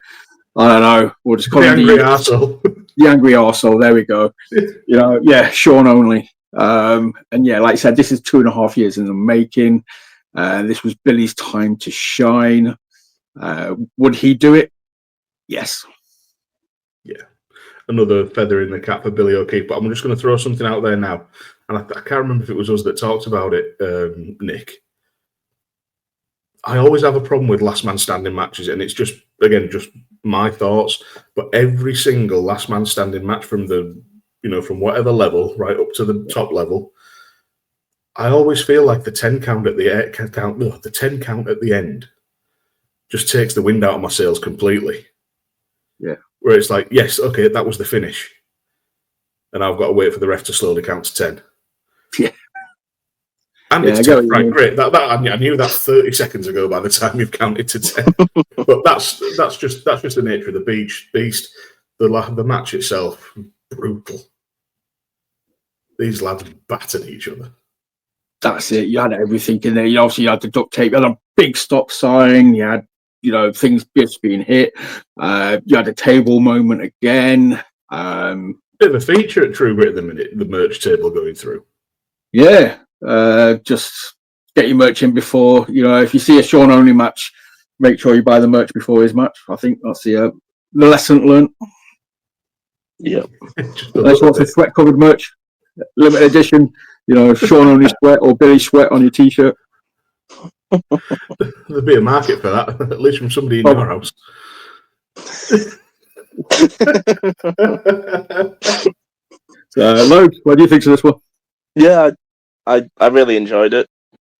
I don't know. We'll just call him the angry arsehole. The angry arsehole. There we go. Sean only. And yeah, like I said, this is 2.5 years in the making. This was Billy's time to shine. Would he do it? Yes. Yeah. Another feather in the cap for Billy O'Keefe. But I'm just going to throw something out there now. And I can't remember if it was us that talked about it, Nick. I always have a problem with last man standing matches, and it's just my thoughts. But every single last man standing match from from whatever level right up to the top level, I always feel like the 10 count at the 10 count at the end just takes the wind out of my sails completely. Yeah. Where it's like, yes, okay, that was the finish. And I've got to wait for the ref to slowly count to 10. Yeah. And it's 10, right, great. That I knew that 30 seconds ago by the time you've counted to 10. But that's just the nature of the beast. The match itself, brutal. These lads battered each other. That's it. You had everything in there. You obviously had the duct tape. You had a big stop sign. You had, things just being hit. You had a table moment again. Bit of a feature at True Grit at the minute, the merch table going through. Yeah. Just get your merch in before, if you see a Sean only match, make sure you buy the merch before his match. I think that's the lesson learned. Yeah. That's what's the sweat covered merch. Limited edition, Sean only sweat or Billy sweat on your t-shirt. There'd be a market for that, at least from somebody in your house. So, Logan, what do you think of this one? Yeah, I really enjoyed it.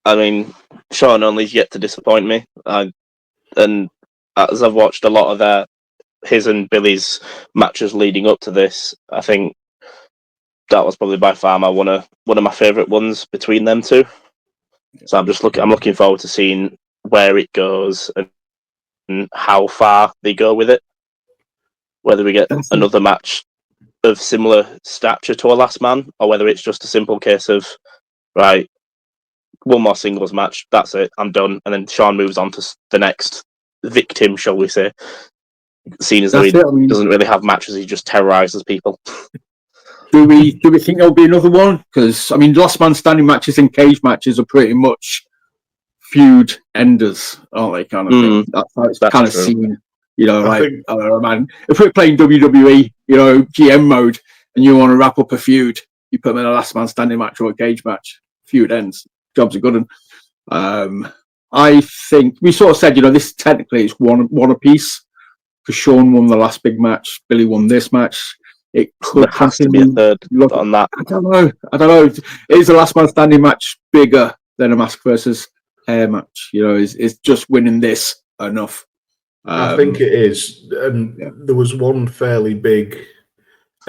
I mean, Sean only's yet to disappoint me. And as I've watched a lot of his and Billy's matches leading up to this, I think that was probably by far one of my favourite ones between them two. So I'm looking forward to seeing where it goes and how far they go with it. Whether we get another match of similar stature to a last man, or whether it's just a simple case of, right, one more singles match, that's it, I'm done, and then Sean moves on to the next victim, shall we say, seeing as though he doesn't really have matches, he just terrorizes people. Do we think there'll be another one? Because last man standing matches and cage matches are pretty much feud enders, aren't they? Kind of thing. That's how it's kind of seen. I don't know, man. If we're playing WWE, GM mode, and you want to wrap up a feud, you put them in a last man standing match or a cage match. Feud ends. Job's a good one. I think we sort of said, this technically is one apiece. Because Sean won the last big match, Billy won this match. It could have to be a third on that. I don't know. Is the last man standing match bigger than a mask versus hair match? Is just winning this enough? I think it is. And there was one fairly big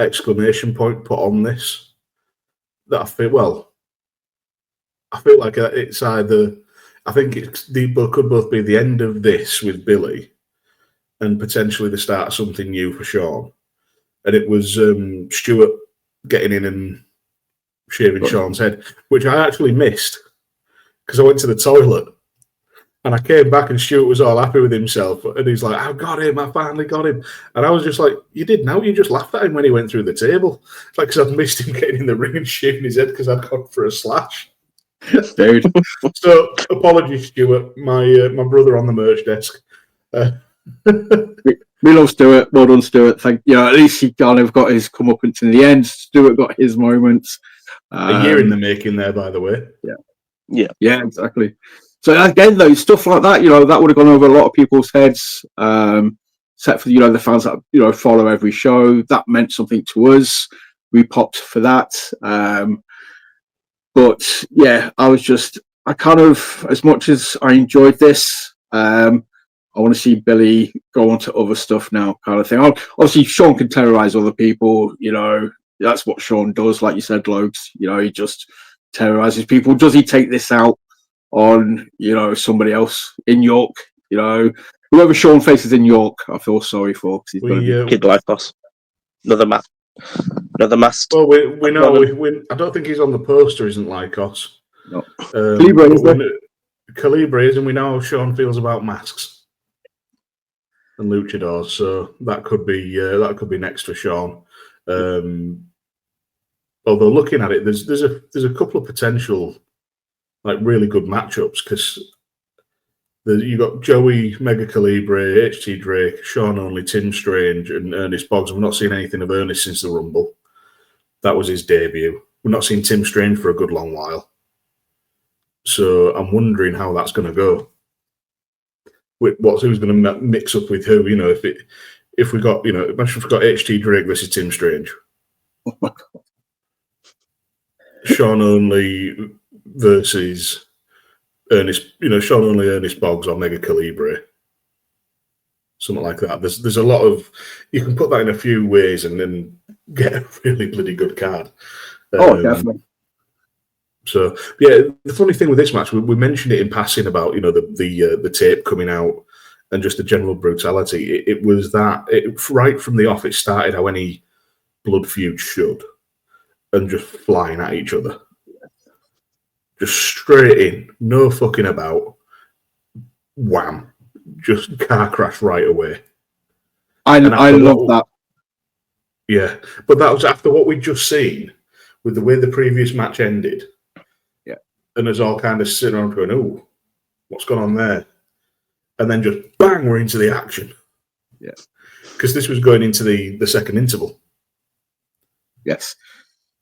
exclamation point put on this that I feel like it's either. I think could both be the end of this with Billy and potentially the start of something new for Sean. And it was Stuart getting in and shaving Sean's head, which I actually missed because I went to the toilet and I came back and Stuart was all happy with himself. And he's like, I got him, I finally got him. And I was just like, you did now? You just laughed at him when he went through the table. It's like, because I'd missed him getting in the ring and shaving his head because I'd gone for a slash. Dude. So, apologies, Stuart, my brother on the merch desk. We love Stuart. Well done, Stuart. At least he kind of got his comeuppance in the end. Stuart got his moments. A year in the making there, by the way. Yeah, exactly. So again, though, stuff like that, that would have gone over a lot of people's heads. Except for the fans that follow every show. That meant something to us. We popped for that. But yeah, I kind of, as much as I enjoyed this, I want to see Billy go on to other stuff now, kind of thing. Obviously, Sean can terrorize other people. That's what Sean does. Like you said, Logs. He just terrorizes people. Does he take this out on somebody else in York? Whoever Sean faces in York, I feel sorry for because he's going to be Kid Lycos. Another mask. Well, we know. I don't think he's on the poster. Isn't Lycos? No. Calibra is there. Calibra is, and we know how Sean feels about masks and luchadors. So that could be next for Sean. Although looking at it, there's a couple of potential really good matchups because you got Joey, Mega Calibre, HT Drake, Sean Only, Tim Strange, and Ernest Boggs. We've not seen anything of Ernest since the Rumble. That was his debut. We've not seen Tim Strange for a good long while. So I'm wondering how that's going to go. Who's going to mix up with who? If we got imagine if we got HT Drake versus Tim Strange. Oh my God. Sean Only versus Ernest, Sean Only, Ernest Boggs or Mega Calibre, something like that. There's a lot of, you can put that in a few ways and then get a really bloody good card. Definitely. So yeah, the funny thing with this match, we mentioned it in passing about the tape coming out and just the general brutality. It was that right from the off. It started how any blood feud should, and just flying at each other. Just straight in, no fucking about. Wham! Just car crash right away. I love that. Yeah, but that was after what we'd just seen with the way the previous match ended. Yeah, and us all kind of sitting around going, "Oh, what's going on there?" And then just bang, we're into the action. Yeah, because this was going into the second interval. Yes.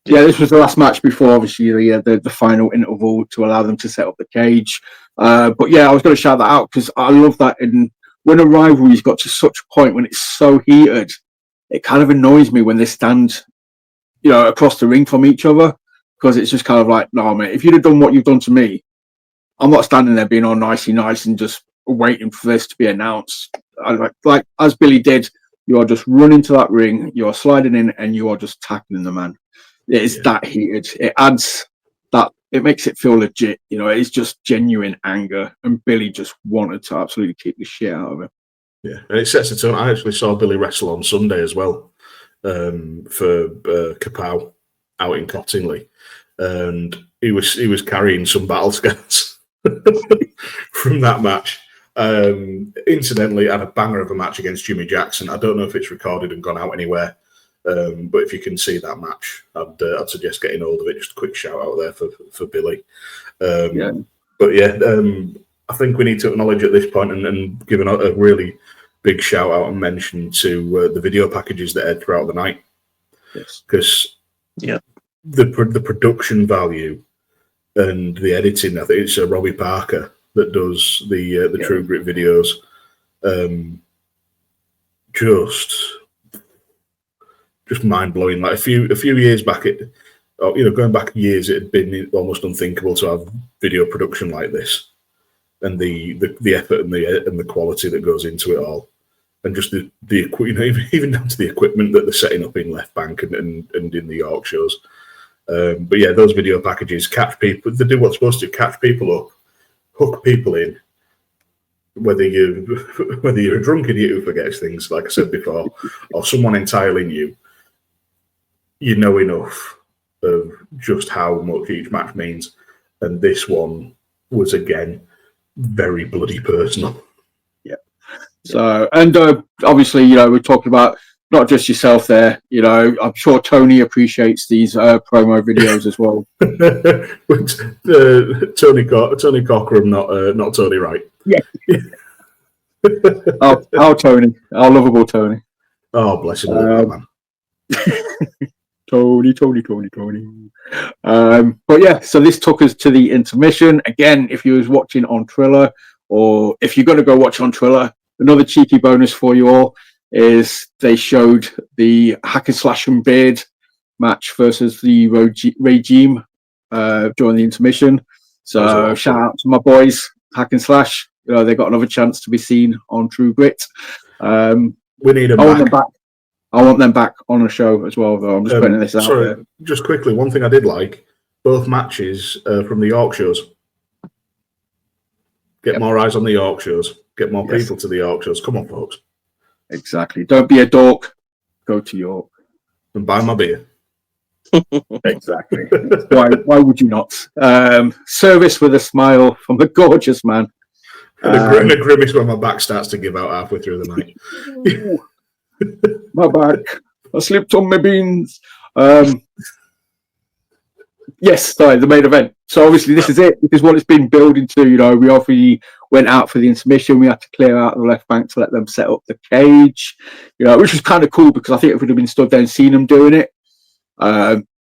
Yeah, this was the last match before, obviously, the final interval to allow them to set up the cage. But yeah, I was going to shout that out because I love that. And when a rivalry's got to such a point when it's so heated, it kind of annoys me when they stand, across the ring from each other, because it's just kind of like, no, mate, if you'd have done what you've done to me, I'm not standing there being all nicey nice and just waiting for this to be announced. Like as Billy did, you are just running to that ring, you are sliding in, and you are just tackling the man. It is that heated. It adds that. It makes it feel legit. It's just genuine anger, and Billy just wanted to absolutely kick the shit out of him. Yeah, and it sets the tone. I actually saw Billy wrestle on Sunday as well for Kapow out in Cottingley, and he was carrying some battle scars from that match. Incidentally, had a banger of a match against Jimmy Jackson. I don't know if it's recorded and gone out anywhere. But if you can see that match, I'd suggest getting hold of it. Just a quick shout out there for Billy. But yeah, I think we need to acknowledge at this point and give a really big shout out and mention to the video packages that aired throughout the night. Yes, because the production value and the editing. I think it's Robbie Parker that does the True Grit videos. Just mind blowing. Like a few years back, going back years, it had been almost unthinkable to have video production like this, and the effort and the quality that goes into it all, and just the even down to the equipment that they're setting up in Left Bank and in the York shows. But yeah, those video packages catch people. They do what's supposed to, catch people up, hook people in. Whether you're a drunk idiot who forgets things, like I said before, or someone entirely new. You know enough of just how much each match means. And this one was, again, very bloody personal. Yeah. So, and obviously, we're talking about not just yourself there. I'm sure Tony appreciates these promo videos as well. Tony Cochran, not Tony Wright. Yeah. Our Tony, our lovable Tony. Oh, bless him, man. Tony. But yeah, so this took us to the intermission. Again, if you was watching on Triller, or if you're going to go watch on Triller, another cheeky bonus for you all is they showed the Hack and Slash and Beard match versus the Regime during the intermission. So awesome. Shout out to my boys, Hack and Slash. They got another chance to be seen on True Grit. We need them back. I want them back on a show as well, though. I'm just putting this out there. Just quickly, one thing I did like, both matches from the York shows. Get more eyes on the York shows. Get more people to the York shows. Come on, folks. Exactly. Don't be a dork. Go to York. And buy my beer. Exactly. Why would you not? Service with a smile from a gorgeous man. And a grimace when my back starts to give out halfway through the night. My back. I slipped on my beans. Yes, sorry, the main event. So obviously this is it. This is what it's been building to. We obviously went out for the intermission. We had to clear out the left bank to let them set up the cage. Which was kind of cool because I think if we'd have been stood there and seen them doing it,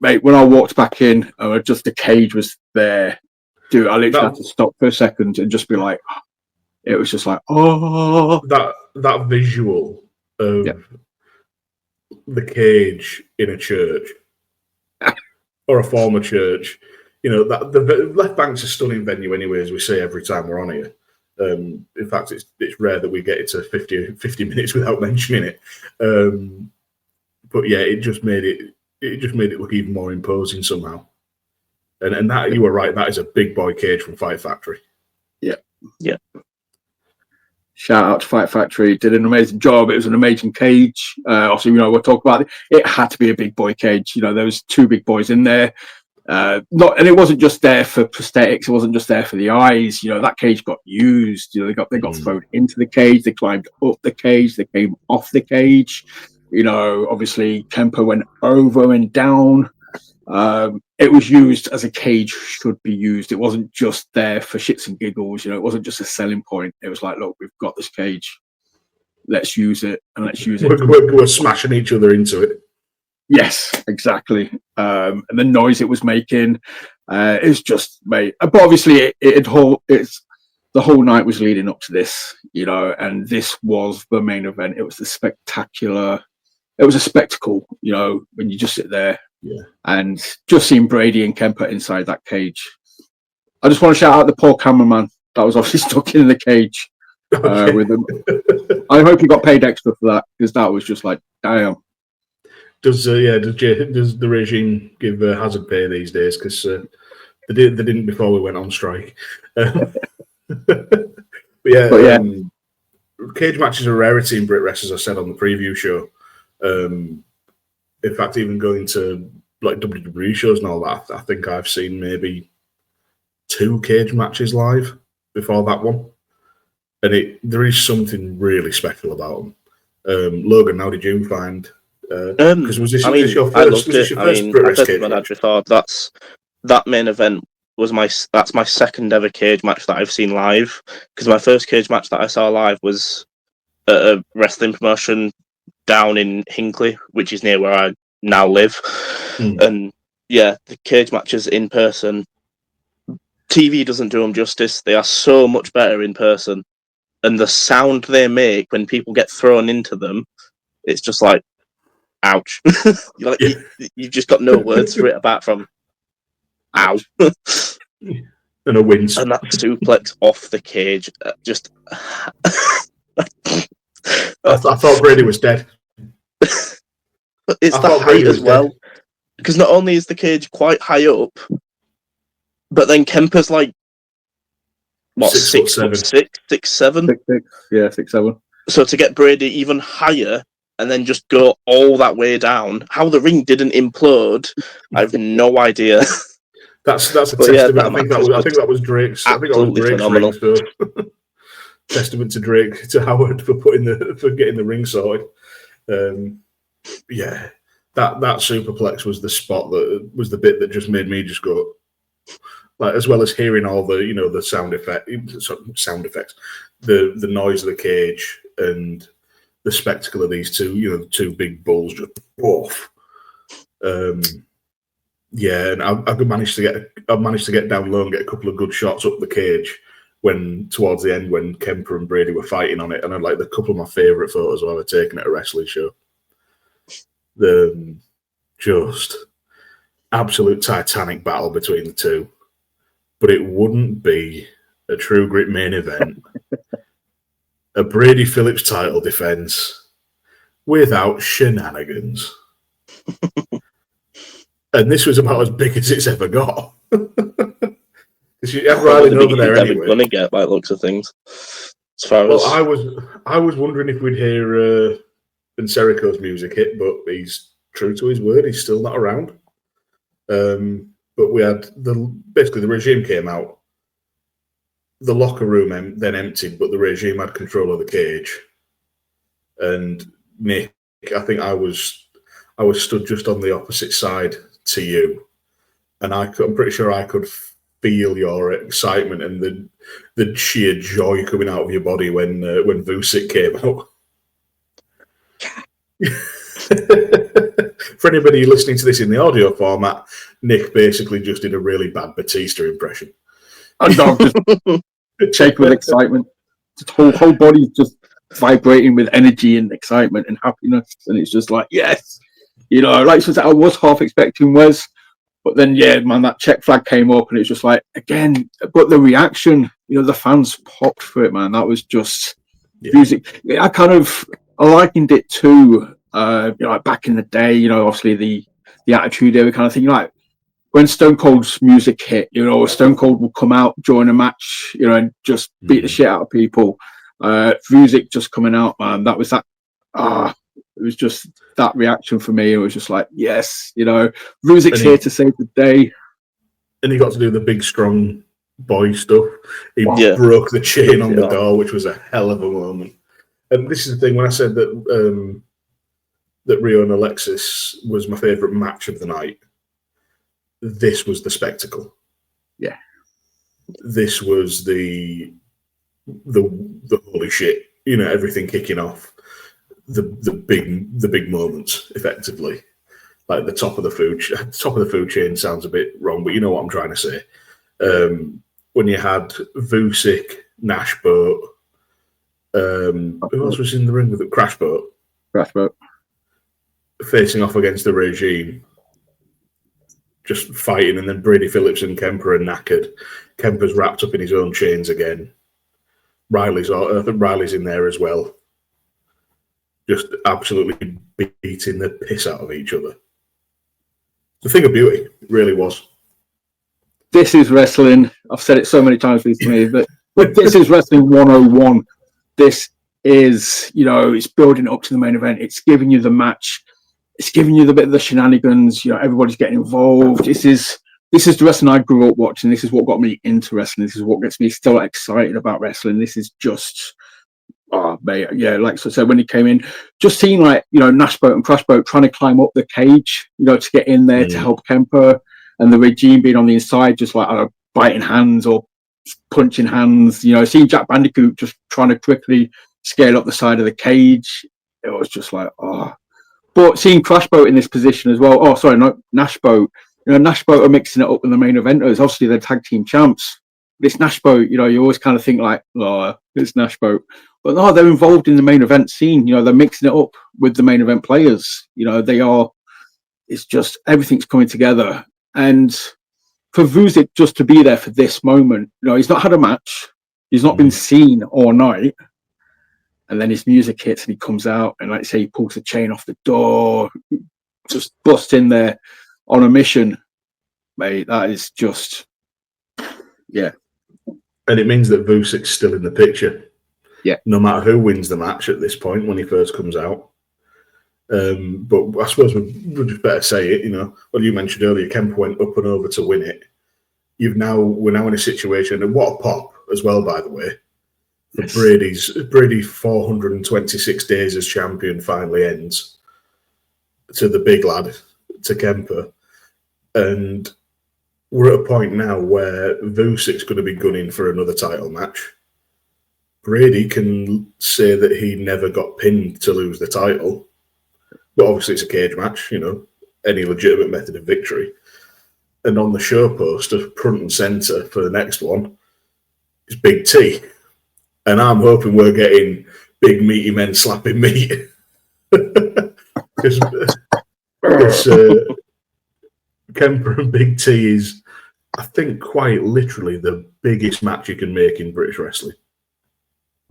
mate, when I walked back in, just the cage was there. Dude, I literally had to stop for a second and just be like, it was just like, oh. That visual of the cage in a church or a former church, that the left bank's a stunning venue anyway, as we say every time we're on here. In fact, it's rare that we get it to 50 minutes without mentioning it. But yeah, it just made it look even more imposing somehow. And that, you were right, that is a big boy cage from Fight Factory. Yeah. Shout out to Fight Factory, did an amazing job. It was an amazing cage. Also, we'll talk about it. It had to be a big boy cage. There was two big boys in there. And it wasn't just there for prosthetics. It wasn't just there for the eyes. That cage got used. They got thrown into the cage. They climbed up the cage. They came off the cage. Obviously Kemper went over and down. It was used as a cage should be used. It wasn't just there for shits and giggles. It wasn't just a selling point. It was like, look, we've got this cage. Let's use it, and let's use it. We're smashing each other into it. Yes, exactly. And the noise it was making, it's just, mate. But obviously, the whole night was leading up to this, and this was the main event. It was the spectacular. It was a spectacle, when you just sit there. Yeah. And just seeing Brady and Kemper inside that cage. I just want to shout out the poor cameraman that was obviously stuck in the cage with them. I hope he got paid extra for that, because that was just like, damn. Does the regime give hazard pay these days? Because they didn't before we went on strike. But yeah, cage matches are a rarity in Brit Rest, as I said on the preview show. In fact, even going to like WWE shows and all that, I think I've seen maybe 2 cage matches live before that one, and there is something really special about them. Logan, how did you find? Because was this your first? I said to my dad before, that main event was that's my second ever cage match that I've seen live. Because my first cage match that I saw live was at a wrestling promotion down in Hinckley, which is near where I now live. And yeah, the cage matches in person, TV doesn't do them justice. They are so much better in person, and the sound they make when people get thrown into them, it's just like, ouch. You've just got no words for it apart from ow. And a wince. And that suplex off the cage, just I thought Brady was dead. But it's the height as well, because not only is the cage quite high up, but then Kemper's like what, 6'7", 6'7"? 6'6", yeah, 6'7". So to get Brady even higher and then just go all that way down, how the ring didn't implode, I have no idea. That's a testament. I think that was Drake's. I think that was Drake's phenomenal. Ring, testament to Drake, to Howard for getting the ring sorted. Yeah, that superplex was the spot that was the bit that just made me just go, like as well as hearing all the the sound effects, the noise of the cage and the spectacle of these two, the two big bulls just off. Yeah, and I managed to get down low and get a couple of good shots up the cage towards the end when Kemper and Brady were fighting on it, and I like a couple of my favourite photos I've ever taken at a wrestling show. Just absolute titanic battle between the two, but it wouldn't be a True Grit main event, a Brady Phillips title defense without shenanigans. And this was about as big as it's ever got. Because you have Riley over there anyway. Going to get by looks of things. As far as I was wondering if we'd hear Benserico's music hit, but he's true to his word. He's still not around. But we had basically the regime came out. The locker room then emptied, but the regime had control of the cage. And Nick, I think I was stood just on the opposite side to you, and I'm pretty sure I could feel your excitement and the sheer joy coming out of your body when Vucic came out. For anybody listening to this in the audio format, Nick basically just did a really bad Batista impression. And dog just shaking with excitement. Just whole body's just vibrating with energy and excitement and happiness, and it's just like, yes. Like I was half expecting Wes, but then, yeah, man, that check flag came up and it's just like, again, but the reaction, the fans popped for it, man. That was just music. I likened it to, like back in the day, obviously the Attitude Era kind of thing, like when Stone Cold's music hit, Stone Cold would come out during a match, and just beat the shit out of people. Music just coming out, man. That was that. It was just that reaction for me. It was just like, yes, Ruzic's here to save the day. And he got to do the big, strong boy stuff. He broke the chain on the door, which was a hell of a moment. And this is the thing, when I said that that Rio and Alexis was my favourite match of the night, this was the spectacle. Yeah. This was the holy shit, everything kicking off. The big moments, effectively, like the top of the food chain sounds a bit wrong, but you know what I'm trying to say. When you had Vucic, Nashboat, who else was in the ring with it? Crashboat facing off against the regime, just fighting, and then Brady Phillips and Kemper are knackered. Kemper's wrapped up in his own chains again. I think Riley's in there as well. Just absolutely beating the piss out of each other. It's a thing of beauty, it really was. This is wrestling. I've said it so many times recently, but this is wrestling 101. This is, it's building up to the main event. It's giving you the match. It's giving you the bit of the shenanigans. Everybody's getting involved. This is the wrestling I grew up watching. This is what got me into wrestling. This is what gets me still excited about wrestling. This is just... Oh, mate, yeah, like I said, when he came in, just seeing Nashboat and Crashboat trying to climb up the cage, to get in there to help Kemper, and the regime being on the inside, just like biting hands or punching hands, seeing Jack Bandicoot just trying to quickly scale up the side of the cage. It was just like, oh. But seeing Crashboat in this position as well, not Nashboat, Nashboat are mixing it up with the main eventers. Obviously, they're tag team champs. This Nashboat, you always kind of think like, oh, it's Nashboat. But no, they're involved in the main event scene. They're mixing it up with the main event players. They are. It's just everything's coming together. And for Vucic just to be there for this moment, he's not had a match. He's not been seen all night. And then his music hits and he comes out and, like I say, he pulls the chain off the door, just busts in there on a mission. Mate, that is just, yeah. And it means that Vucic's still in the picture. Yeah. No matter who wins the match at this point when he first comes out. But I suppose we'd just better say it, Well, you mentioned earlier, Kemper went up and over to win it. We're now in a situation, and what a pop as well, by the way. Yes. Brady 426 days as champion finally ends to the big lad, to Kemper. And we're at a point now where Vusic's going to be gunning for another title match. Brady can say that he never got pinned to lose the title, but obviously it's a cage match, any legitimate method of victory. And on the show poster, front and centre for the next one, is Big T. And I'm hoping we're getting big meaty men slapping meat. Because Kemper and Big T is, I think, quite literally the biggest match you can make in British wrestling.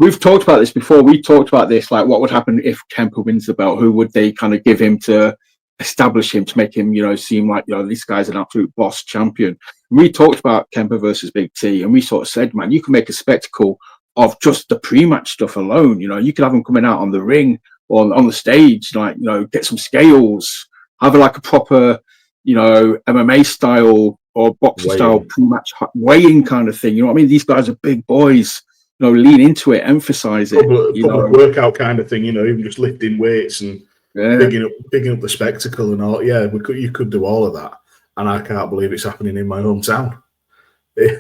We've talked about this before. We talked about this, like what would happen if Kemper wins the belt? Who would they kind of give him to establish him, to make him, seem like, this guy's an absolute boss champion? We talked about Kemper versus Big T, and we sort of said, man, you can make a spectacle of just the pre-match stuff alone. You could have them coming out on the ring or on the stage, get some scales, have a proper, MMA style or boxer style pre-match weighing kind of thing. You know what I mean? These guys are big boys. Lean into it, emphasize it. Public workout kind of thing, even just lifting weights and bigging up the spectacle and all. Yeah, you could do all of that, and I can't believe it's happening in my hometown.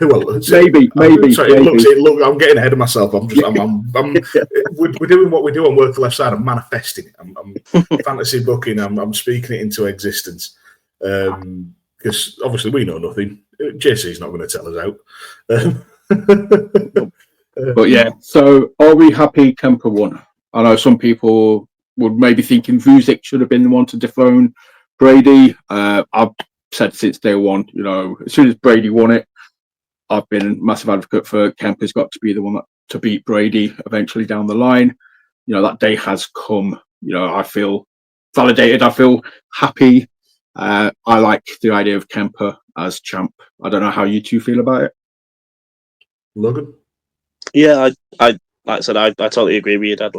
Well, maybe. Look, I'm getting ahead of myself. We're doing what we do on Work the Left Side. I'm manifesting it. I'm fantasy booking. I'm speaking it into existence. Because obviously we know nothing. JC's not going to tell us out. But yeah, so are we happy Kemper won? I know some people would maybe thinking Vusic should have been the one to dethrone Brady. I've said since day one, as soon as Brady won it, I've been a massive advocate for Kemper's got to be the one to beat Brady eventually down the line. That day has come. I feel validated. I feel happy. I like the idea of Kemper as champ. I don't know how you two feel about it. Logan? Yeah, I like I said, I totally agree with you, Dad.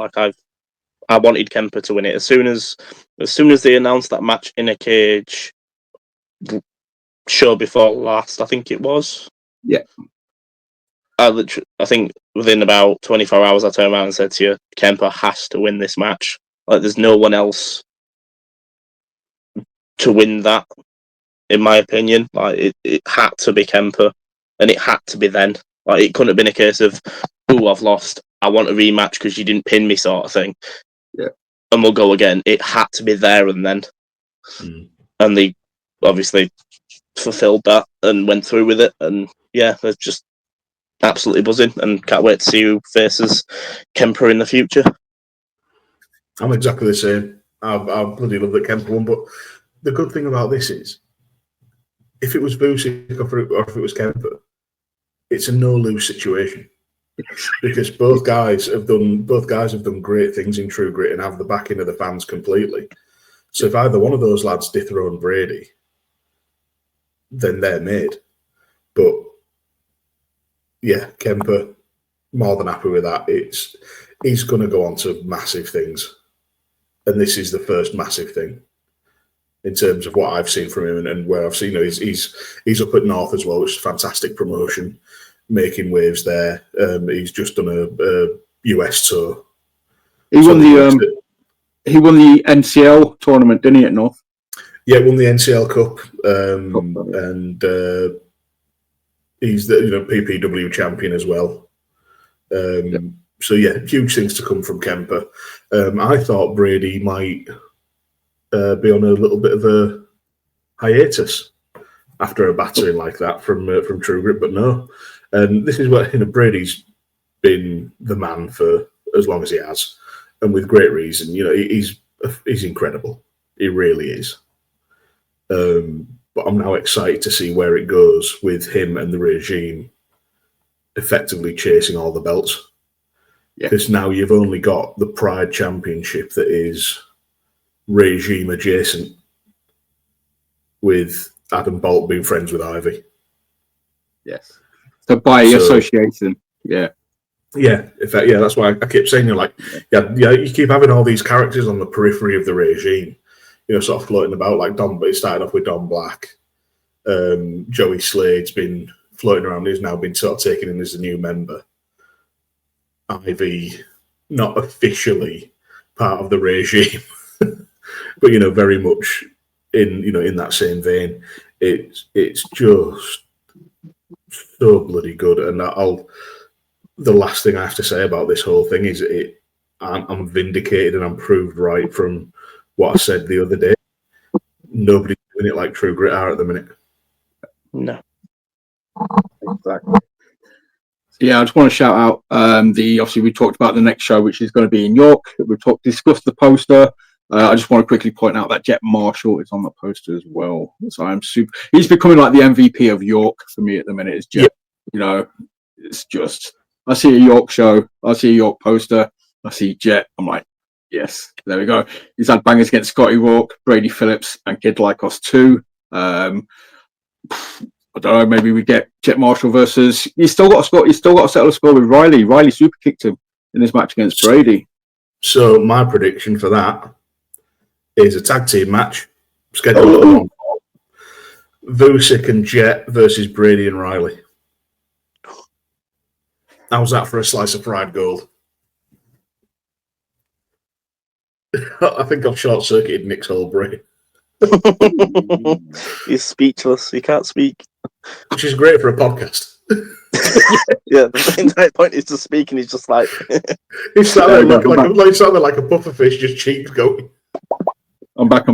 I wanted Kemper to win it as soon as they announced that match in a cage show before last. I think it was. Yeah. I think within about 24 hours, I turned around and said to you, Kemper has to win this match. There's no one else to win that, in my opinion. It had to be Kemper, and it had to be then. It couldn't have been a case of, I've lost, I want a rematch because you didn't pin me sort of thing. Yeah. And we'll go again. It had to be there and then. And they obviously fulfilled that and went through with it. And yeah, they're just absolutely buzzing and can't wait to see who faces Kemper in the future. I'm exactly the same. I bloody love that Kemper won, but the good thing about this is, if it was Vusic or if it was Kemper, it's a no-lose situation because both guys have done great things in True Grit and have the backing of the fans completely. So if either one of those lads dethrone Brady, then they're made. But yeah, Kemper, more than happy with that. He's going to go on to massive things, and this is the first massive thing in terms of what I've seen from him and where I've seen him. He's up at North as well, which is fantastic promotion, making waves there. He's just done a US tour. He won the NCL tournament, didn't he, at North? Yeah, won the NCL Cup, and he's the PPW champion as well. So yeah, huge things to come from Kemper. I thought Brady might be on a little bit of a hiatus after a battering like that from True Grit, but no. And this is what Brady's been the man for as long as he has, and with great reason. He's incredible. He really is. But I'm now excited to see where it goes with him and the regime effectively chasing all the belts. Because now you've only got the Pride Championship that is regime adjacent, with Adam Bolt being friends with Ivy. Yes. So by association, yeah. Yeah, in fact, that's why I keep saying you keep having all these characters on the periphery of the regime, sort of floating about like Don. But it started off with Don Black. Joey Slade's been floating around. He's now been sort of taken in as a new member. Ivy, not officially part of the regime, but very much in that same vein. It's just so bloody good. And the last thing I have to say about this whole thing is I'm vindicated and I'm proved right from what I said the other day. Nobody's doing it like True Grit are at the minute. No. Exactly. Yeah, I just want to shout out obviously we talked about the next show, which is going to be in York. We've discussed the poster. I just want to quickly point out that Jet Marshall is on the poster as well. So he's becoming like the MVP of York for me at the minute. Is Jet. Yeah. It's just, I see a York show, I see a York poster, I see Jet. I'm like, yes, there we go. He's had bangers against Scotty Rourke, Brady Phillips, and Kid Lycos too. I don't know. Maybe we get Jet Marshall versus. He's still got to settle a score with Riley. Riley super kicked him in this match against Brady. So my prediction for that is a tag team match scheduled on Vusic and Jet versus Brady and Riley. How's that for a slice of fried gold? I think I've short-circuited Nick's whole brain. He's speechless. He can't speak. Which is great for a podcast. Yeah, the entire point is to speak, and he's just like... He's sat there like a puffer fish, just cheeks going. I'm back.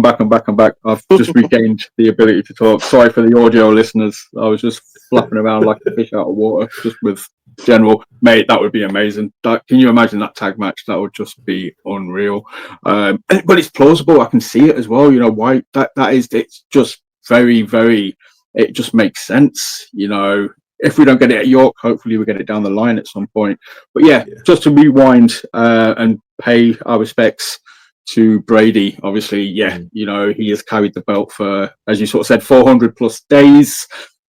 I've just regained the ability to talk. Sorry for the audio listeners. I was just flapping around like a fish out of water, just with general. Mate, that would be amazing. Can you imagine that tag match? That would just be unreal. But it's plausible. I can see it as well. Why that is. It's just very, very. It just makes sense. If we don't get it at York, hopefully we get it down the line at some point. But yeah. Just to rewind and pay our respects to Brady, obviously, he has carried the belt for, as you sort of said, 400 plus days.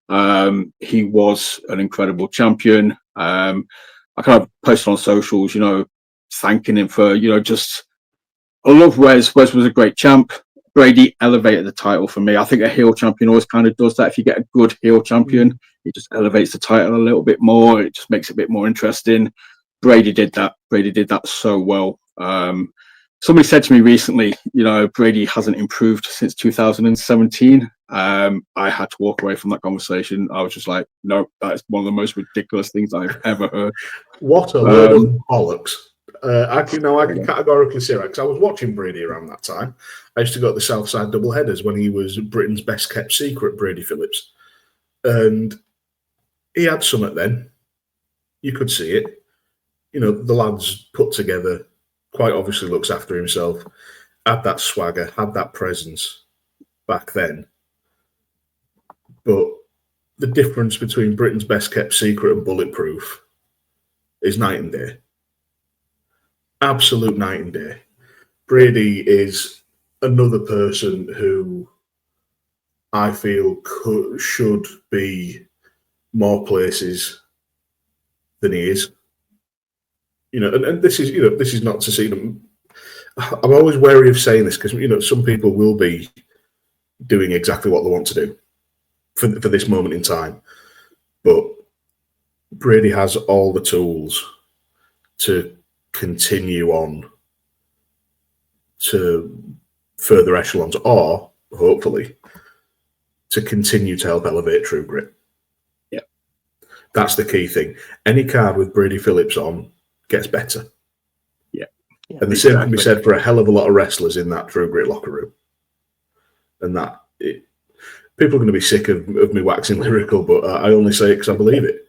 He was an incredible champion. I kind of posted on socials, thanking him for, I love Wes. Wes was a great champ. Brady elevated the title for me. I think a heel champion always kind of does that. If you get a good heel champion, it just elevates the title a little bit more. It just makes it a bit more interesting. Brady did that. Brady did that so well. Somebody said to me recently, Brady hasn't improved since 2017. I had to walk away from that conversation. I was just like, no, that is one of the most ridiculous things I've ever heard. What a load of bollocks. I can categorically say that because I was watching Brady around that time. I used to go to the Southside double headers when he was Britain's best kept secret, Brady Phillips. And he had something then. You could see it. The lad's put together, quite obviously looks after himself, had that swagger, had that presence back then. But the difference between Britain's best kept secret and Bulletproof is night and day. Absolute night and day. Brady is another person who I feel should be more places than he is. And this is not to see them. I'm always wary of saying this because some people will be doing exactly what they want to do for this moment in time, but Brady has all the tools to continue on to further echelons, or hopefully to continue to help elevate True Grit. Yeah, that's the key thing. Any card with Brady Phillips on gets better. Yeah. And the same can be said for a hell of a lot of wrestlers in that True Grit locker room. And people are going to be sick of me waxing lyrical, but I only say it because I believe it.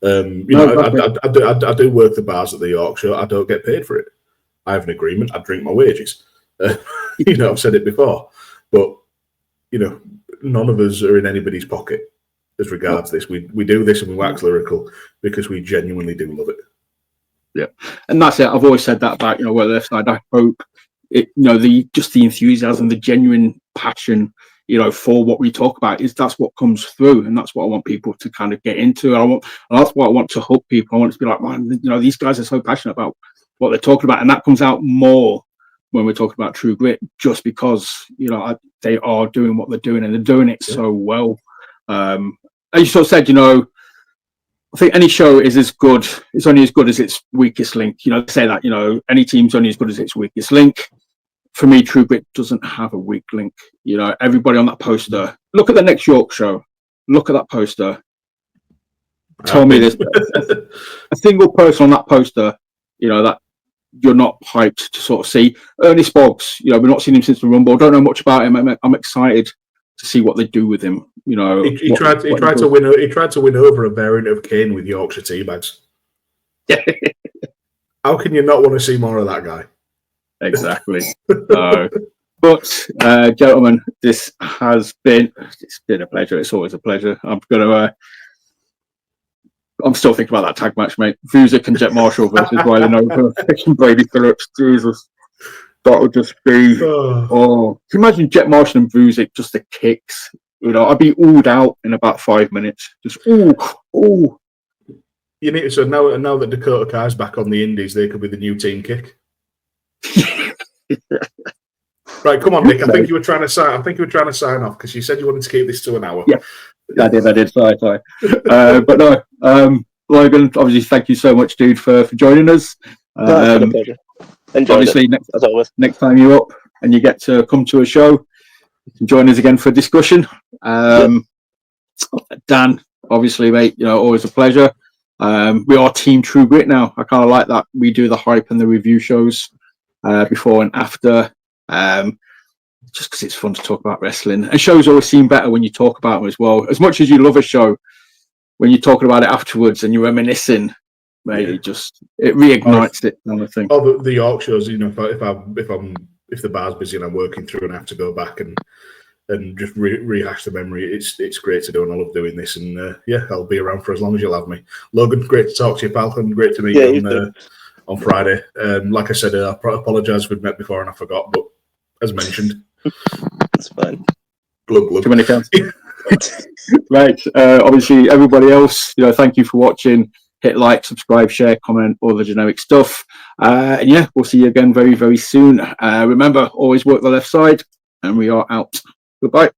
I do work the bars at the York show. I don't get paid for it. I have an agreement. I drink my wages. I've said it before. But, none of us are in anybody's pocket as regards this. We do this and we wax lyrical because we genuinely do love it. Yeah, and that's it. I've always said that about where left side. I hope it, the enthusiasm, the genuine passion, for what we talk about that's what comes through, and that's what I want people to kind of get into. And that's what I want to hook people. I want to be like, man, these guys are so passionate about what they're talking about, and that comes out more when we're talking about True Grit, just because they are doing what they're doing and they're doing it so well. As you sort of said, I think any show is as good. It's only as good as its weakest link. They say that any team's only as good as its weakest link. for me, True Grit doesn't have a weak link. You know, everybody on that poster. Look at the next York show. Look at that poster. Tell me there's a single person on that poster, you know, that you're not hyped to sort of see. Ernie Spoggs, you know, we've not seen him since the Rumble. Don't know much about him. I'm excited to see what they do with him. You know, he tried to win over a variant of Kane with Yorkshire tea bags. How can you not want to see more of that guy? Exactly. But gentlemen, it's been a pleasure. It's always a pleasure. I'm still thinking about that tag match, mate. Vuzic and Jet Marshall versus Riley Nova and Brady Phillips. Jesus, that would just be. Oh, can you imagine Jet Marshall and Vuzic, just the kicks? You know, I'd be oohed out in about 5 minutes. Just ooh. You need so now that Dakota Kai's back on the Indies, they could be the new team kick. Right, come on, Nick. I think you were trying to sign off because you said you wanted to keep this to an hour. Yeah, I did. Sorry. But no, Logan. Obviously, thank you so much, dude, for joining us. It's been a pleasure. Obviously, next time you're up and you get to come to a show, you can join us again for a discussion. Dan, obviously, mate, you know, always a pleasure. We are Team True Grit now. I kind of like that. We do the hype and the review shows before and after. Just because it's fun to talk about wrestling, and shows always seem better when you talk about them as well. As much as you love a show, when you're talking about it afterwards and you're reminiscing, mate, it reignites it. Kind of thing. Oh, the York shows. You know, if the bar's busy and I'm working through and I have to go back and just rehash the memory, it's great to do, and I love doing this. And I'll be around for as long as you'll have me. Logan, great to talk to you, pal, and great to meet you on Friday. Like I said, I apologise we'd met before and I forgot, but as mentioned, it's fine. Glug. Too many counts. Right. Obviously, everybody else, you know, thank you for watching. Hit like, subscribe, share, comment, all the generic stuff. And we'll see you again very, very soon. Remember, always work the left side, and we are out. Goodbye.